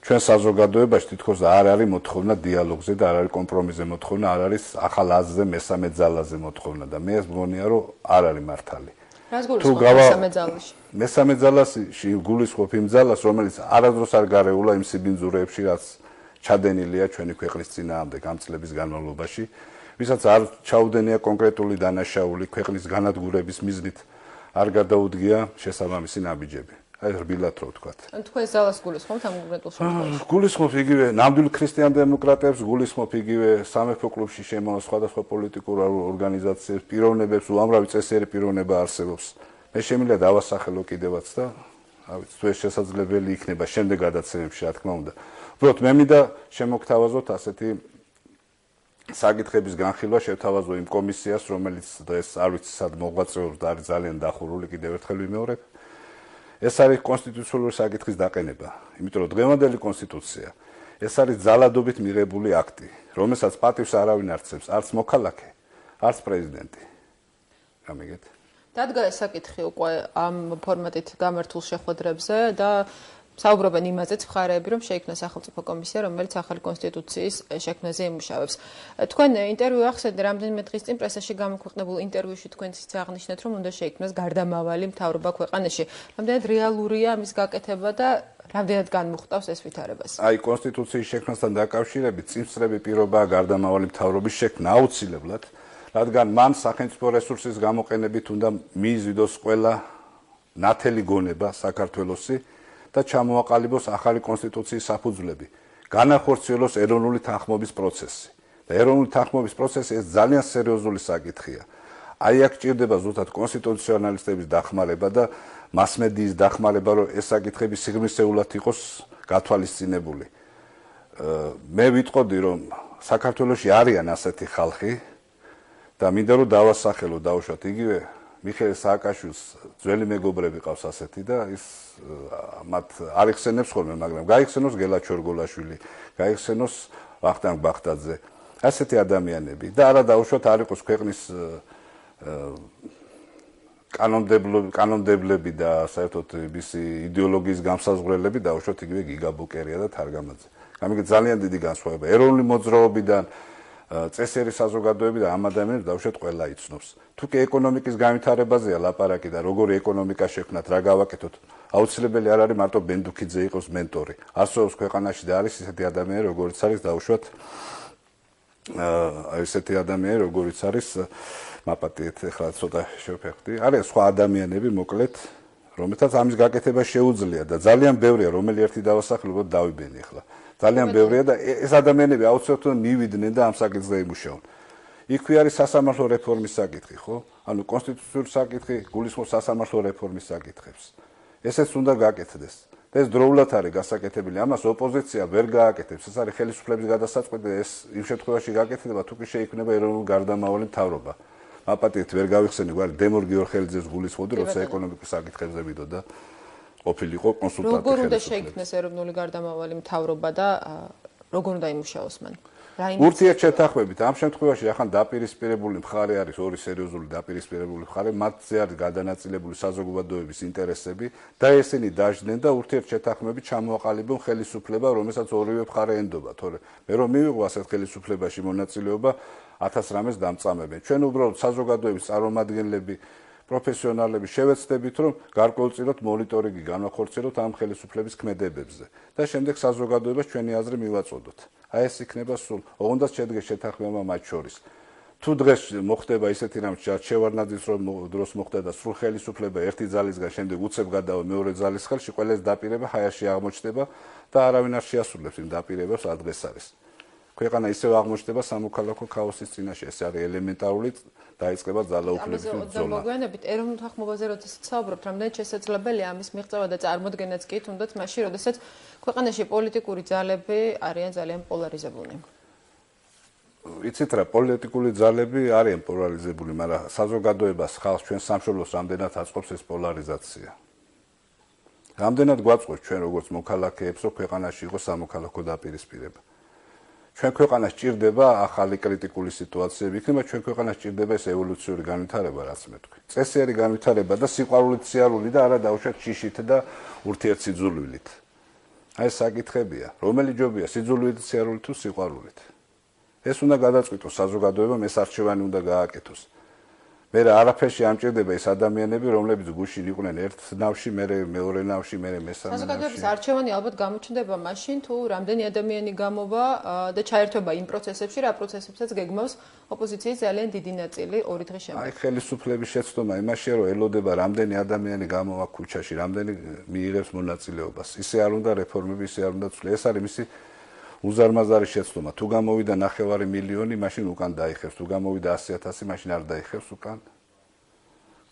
ჩვენ საზოგადოებაში თითქოს არ არის მოთხოვნა დიალოგზე და არ არის კომპრომისზე მოთხოვნა, არ არის ახალ აზრზე, მესამე ძალაზე მოთხოვნა და მე ეს მგონია რომ არ არის მართალი. რას გულისხმობ მესამე ძალაში? მესამე ძალაში გულისხმობ იმ ძალას, რომელიც არადროს არ გარეულა იმ სიბინძურეებში, რაც ჩადენილია ჩვენი ქვეყნის წინააღმდეგ ამ წლების განმავლობაში, ვისაც არ ჩაუდენია კონკრეტული დანაშაული ქვეყნის განადგურების მიზნით, არ გადაუდგია შესაბამისი ნაბიჯები. აი რბილად რო ვთქვათ. ან თქვენ ძალას გულისხმობთ ამ კონკრეტულ შემთხვევაში? გულისხმობ იგივე ნამდვილ ქრისტიან-დემოკრატებს, გულისხმობ იგივე სამეფო კლუბში შემოვა სხვადასხვა პოლიტიკურ ორგანიზაციებს, პიროვნებებს, უამრავი წესიერი პიროვნება არსებობს. მე შემიძლია დავასახელო კიდევაც და ავიც თუ ეს შესაძლებელი იქნება შემდეგ გადაცემებში, რა თქმა უნდა. უბრალოდ მე მინდა შემოგთავაზოთ ასეთი საკითხების განხილვა, შევთავაზო იმ კომისიას, რომელიც დღეს არ ვიცი სად მოღვაწეობს და არის ძალიან დახურული, კიდევ ერთხელ ვიმეორებ. ეს არის კონსტიტუციური საკითხის დაყენება, იმიტომ რომ დღევანდელი კონსტიტუცია ეს არის ძალადობით მიღებული აქტი, რომელსაც პატივს არავინ არ ცემს, არც მოქალაქე, არც პრეზიდენტი. გამიგეთ? დადგა ეს საკითხი უკვე ამ ფორმატით გამართულ შეხვედრებზე და საუბრობენ იმაზეც მხარეები, რომ შეიქმნა სახელმწიფო კომისია, რომელიც ახალი კონსტიტუციის შექმნაზე იმუშავებს. თქვენ ინტერვიუ ახსენეთ, რამდენიმე დღის წინ პრესაში გამოქვეყნებულ ინტერვიუში თქვენ ისიც აღნიშნეთ, რომ უნდა შეიქმნას გარდამავალი მთავრობა ქვეყანაში. რამდენად რეალურია ამის გაკეთება და რამდენად განმუხტავს ეს ვითარებას? აი, კონსტიტუციის შექმნასთან დაკავშირებით წინსწრები პირობაა გარდამავალი მთავრობის შექმნა აუცილებლად, რადგან მან სახელმწიფო რესურსის გამოყენებით უნდა მიიზიდოს ყველა ნათელი გონება საქართველოსი და ჩამოაყალიბოს ახალი კონსტიტუციის საფუძვლები, განახორციელოს ეროვნული თანხმობის პროცესი. და ეროვნული თანხმობის პროცესი ეს ძალიან სერიოზული საკითხია. აი აქ ჭირდება ზუსტად კონსტიტუციონალისტების დახმარება და მასმედიის დახმარება, რომ ეს საკითხები სიღრმისეულად იყოს გათვალისწინებული. მე ვიტყოდი, რომ საქართველოში არიან ასეთი ხალხი და მინდა რომ დავასახელო, დავუშვათ იგივე მიხეილ სააკაშვილს ძველი მეგობრები ყავს ასეთი და ის მათ არ იხსენებს ხოლმე, მაგრამ გაიხსენოს გელა ჩორგოლაშვილი, გაიხსენოს ვახტანგ ბახტაძე. ასეთი ადამიანები და არა დაუშვათ არ იყოს ქვეყნის კანონმდებლები და საერთოდ მისი იდეოლოგიის გამსაზღვრელები დაუშვათ იგივე გიგა ბუკერია და თარგამაძე. გამიგეთ ძალიან დიდი განსხვავება ეროვნული მოძრაობიდან წესიერი საზოგადოები და ამ ადამიანებს დაუშვათ ყველა იცნობს. თუ კი ეკონომიკის განვითარებაზეა ლაპარაკი და როგორი ეკონომიკა შექმნათ, რა გავაკეთოთ, აუცილებელი არ არის მარტო ბენდუქიძე იყოს მენტორი. არსებობს ქვეყანაში და არის ისეთი ადამიანები, როგორც არის დაუშვათ ესეთი ადამიანი, როგორიც არის მაპატიეთ, ახლა ცოტა შევფეხდი. არის სხვა ადამიანები, მოკლედ, რომელთაც ამის გაკეთება შეუძლია და ძალიან ბევრია, რომელი ერთი დავასახელებოდ დავიბენი ახლა. ძალიან ბევრია და ეს ადამიანები აუცილებლად მივიდნენ და ამ საკითხზე იმუშაონ. იქვე არის სასამართლო რეფორმის საკითხი, ხო? ანუ კონსტიტუციური საკითხი გულისხმობს სასამართლო რეფორმის საკითხებს. ესეც უნდა გაკეთდეს. და ეს დროულად არის გასაკეთებელი. ამას ოპოზიცია ვერ გააკეთებს. ეს არის ხელისუფლების გადასაწყვეტი, ეს იმ შემთხვევაში გაკეთდება, თუ კი შეიქმნება ეროვნული გარდამავალი მთავრობა. მაპატიეთ ვერ გავიხსენე, გვარი დემორ გიორხელიძეს გულისხმობდი, როცა ეკონომიკის საკითხებზე ვიდოდა ყოფილიყო კონსულტანტი. როგორ უნდა შეიქმნეს ეროვნული გარდამავალი მთავრობა და როგორ უნდა იმუშაოს მან? ურთიერთშეთანხმებით ამ შემთხვევაში ახლა დაპირისპირებული მხარე არის ორი სერიოზული დაპირისპირებული მხარე, მათზე არის გადანაწილებული საზოგადოების ინტერესები და ესენი დაждდნენ და ურთიერთშეთანხმებით ჩამოაყალიბონ ხელისუფლება, რომელსაც ორივე მხარე ენდობა, თორე მე რომ მივიღო ასეთ ხელისუფლებაში მონაწილეობა 1000 რამეს დამწამებენ. ჩვენ უბრალოდ საზოგადოების წარმომადგენლები პროფესიონალები შევეცდებით, რომ გარკვეულწილად მონიტორინგი განვახორციელოთ ამ ხელისუფლების ქმედებებზე და შემდეგ საზოგადოებას ჩვენი აზრი მივაწოდოთ. აი ეს იქნება სულ, ოღონდ შედგეს შეთანხმება მათ შორის. თუ დღეს მოხდება ისეთი რამ, შევარნაძის დროს მოხდა და სრულ ხელისუფლება ერთი ძალისგან შემდეგ უცებ გადავა მეორე ძალის ხელში, ყველას დაპირება ჰაერში აღმოჩნდება და არავინ არ შეასრულებს იმ დაპირებებს ადრეს არის. ქვეყანა ისევ აღმოჩნდება სამოქალაქო ქაოსის წინაშე, ეს არის ელემენტარული დაიწყება ძალაუფლების ზონა. მოგვიანებით ეროვნულ თანხმობაზე როდესაც საუბრობთ, რამდენად შესაძლებელია ამის მიღწევა და წარმოდგენაც კი, თუნდაც მაშინ, როდესაც ქვეყანაში პოლიტიკური ძალები არიან ძალიან პოლარიზებულნი. იცით რა, პოლიტიკური ძალები არიან პოლარიზებული, მაგრამ საზოგადოებას, ხალხს, ჩვენ სამშობლოს რამდენად აწყობს ეს პოლარიზაცია. რამდენად გვაწყობს ჩვენ როგორც მოქალაქეებს, რომ ქვეყანაში იყოს სამოქალაქო დაპირისპირება. ჩვენ ქვეყანას ჭირდება ახალი კრიტიკული სიტუაციები, იქნება ჩვენ ქვეყანას ჭირდება ეს ევოლუციური განვითარება, რაც მე თქვი. წესიერი განვითარება და სიყვარულით სიარული და არა დაუშვათ შიშით და ურთიერთსიძულვილით. აი ეს საკითხებია, რომელი ჯობია, სიძულვილით, სიარულით თუ სიყვარულით. ეს უნდა გადაწყვიტოს საზოგადოებამ, ეს არჩევანი უნდა გააკეთოს. მე არაფერში ამჭირდება ეს ადამიანები, რომლებიც გუშინ იყვნენ ერთ ნავში, მეორე ნავში, მეორე მესამე ნავში. საზოგადოების არჩევანი ალბათ გამოჩნდება მაშინ, თუ რამდენი ადამიანი გამოვა და ჩაერთვება იმ პროცესებში, რა პროცესებსაც გეგმავს ოპოზიციის ძალიან დიდი ნაწილი ორი დღის შემდეგ. აი ხელისუფლების შეცდომა იმაშია, რომ ელოდება რამდენი ადამიანი გამოვა ქუჩაში, რამდენი მიიღებს მონაწილეობას. ისე არ უნდა რეფორმები, ისე არ უნდა ცვლილება. ეს არის მისი უზარმაზარი შეცდომა. თუ გამოვიდა 9 მილიონი, მაშინ უკან დაიხევს. თუ გამოვიდა 100,000, მაშინ არ დაიხევს უკან.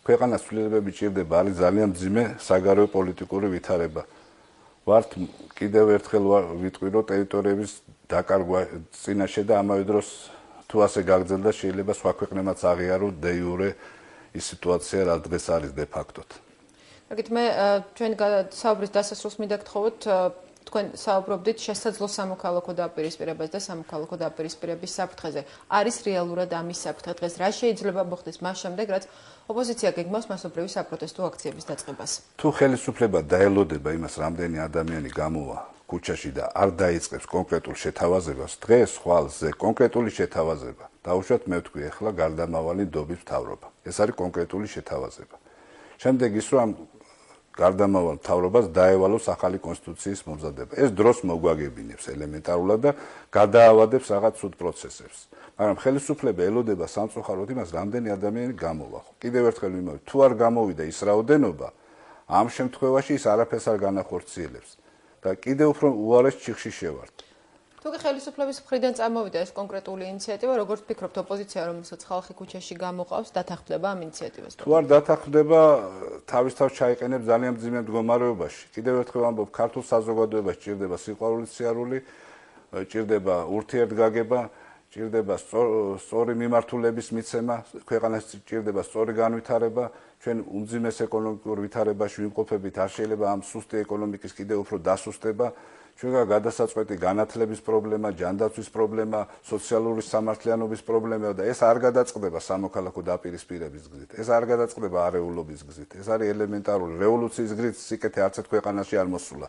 ქვეყანას ცვლილებები ჭირდება, არის ძალიან მძიმე საგარეო პოლიტიკური ვითარება. ვართ კიდევ ერთხელ ვიტყვი, რომ ტერიტორიების დაკარგვა წინაშე და ამავე დროს თუ ასე გაგრძელდა, შეიძლება სხვა ქვეყნებმაც აღიაროს დე იურე ის სიტუაცია, რა დღეს არის დე ფაქტოდ. რადგან მე ჩვენ საუბრის დასასრულს მინდა გთხოვოთ თქვენ საუბრობდით შესაძლო სამოქალაქო დაპირისპირებას და სამოქალაქო დაპირისპირების საფრთხეზე. არის რეალურად ამის საფრთხე დღეს რა შეიძლება მოხდეს მას შემდეგ, რაც ოპოზიცია გეგმავს მასობრივი საპროტესტო აქციების დაწყებას? თუ ხელისუფლება დაელოდება იმას, რამდენი ადამიანი გამოვა ქუჩაში და არ დაიწყებს კონკრეტულ შეთავაზებას, დღეს ხვალზე კონკრეტული შეთავაზება. დაუშვათ მე ვთქვი, ახლა გარდამავალი ნდობის მთავრობა. ეს არის კონკრეტული შეთავაზება. შემდეგ ის რომ გარდამავალ მთავრობას დაევალოს ახალი კონსტიტუციის მომზადება. ეს დროს მოგვაგებინებს ელემენტარულად და გადაავადებს რაღაც ცუდ პროცესებს. მაგრამ ხელისუფლება ელოდება სამწუხაროდ იმას, რამდენი ადამიანი გამოვა. კიდევ ერთხელ ვიმოვით, თუ არ გამოვიდა ის რაოდენობა, ამ შემთხვევაში ის არაფერს არ განახორციელებს და კიდევ უფრო უარეს ჩიხში შევართ. თუ კი ხელისუფლების მხრიდან წამოვიდა ეს კონკრეტული ინიციატივა, როგორც ფიქრობთ, ოპოზიცია, რომელსაც ხალხი ქუჩაში გამოყავს, დათანხმდება ამ ინიციატივას? თუ არ დათანხმდება, თავის თავს ჩაიყენებს ძალიან მძიმე მდგომარეობაში. კიდევ ერთხელ ვამბობ, ქართულ საზოგადოებას ჭირდება სიყვარული, სიარული, ჭირდება ურთიერთგაგება, ჭირდება სწორი მიმართულების მიცემა, ქვეყანას ჭირდება სწორი განვითარება. ჩვენ უმძიმეს ეკონომიკურ ვითარებაში ვიმყოფებით, არ შეიძლება ამ სუსტი ეკონომიკის კიდევ უფრო დასუსტება. ჩვენგან გადასაწყვეტი განათლების პრობლემა, ჯანდაცვის პრობლემა, სოციალური სამართლიანობის პრობლემა და ეს არ გადაწყდება სამოქალაქო დაპირისპირების გზით. ეს არ გადაწყდება არეულობის გზით. ეს არის ელემენტარული რევოლუციის გზით, სიკეთე არც ერთ ქვეყანაში არ მოსულა.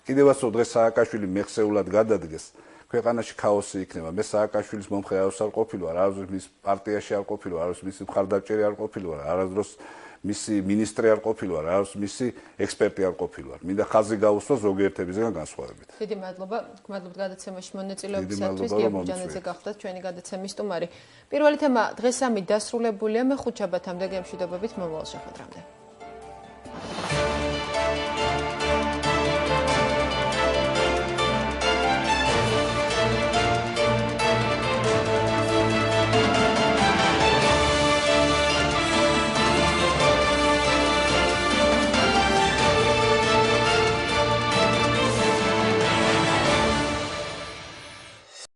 კიდევაც დღეს სააკაშვილი მეხსეულად გადადგეს, ქვეყანაში ქაოსი იქნება. მე სააკაშვილის მომხრე არასდროს არ ყოფილვარ, არასდროს მის პარტიაში არ ყოფილვარ, არასდროს მის მხარდამჭერი არ ყოფილვარ, არასდროს მისი მინისტრი არ ყოფილვარ, არც მისი ექსპერტი არ ყოფილვარ. მინდა ხაზი გაუსვა ზოგიერთებისგან განსხვავებით. დიდი მადლობა, გმადლობთ გადაცემაში მონაწილეობისათვის. გიორგი ჯანაძე გახდათ ჩვენი გადაცემის სტუმარი. პირველი თემა დღეს ამით დასრულებულია. მე ხუთშაბათამდე გემშვიდობებით მომავალ შეხვედრამდე.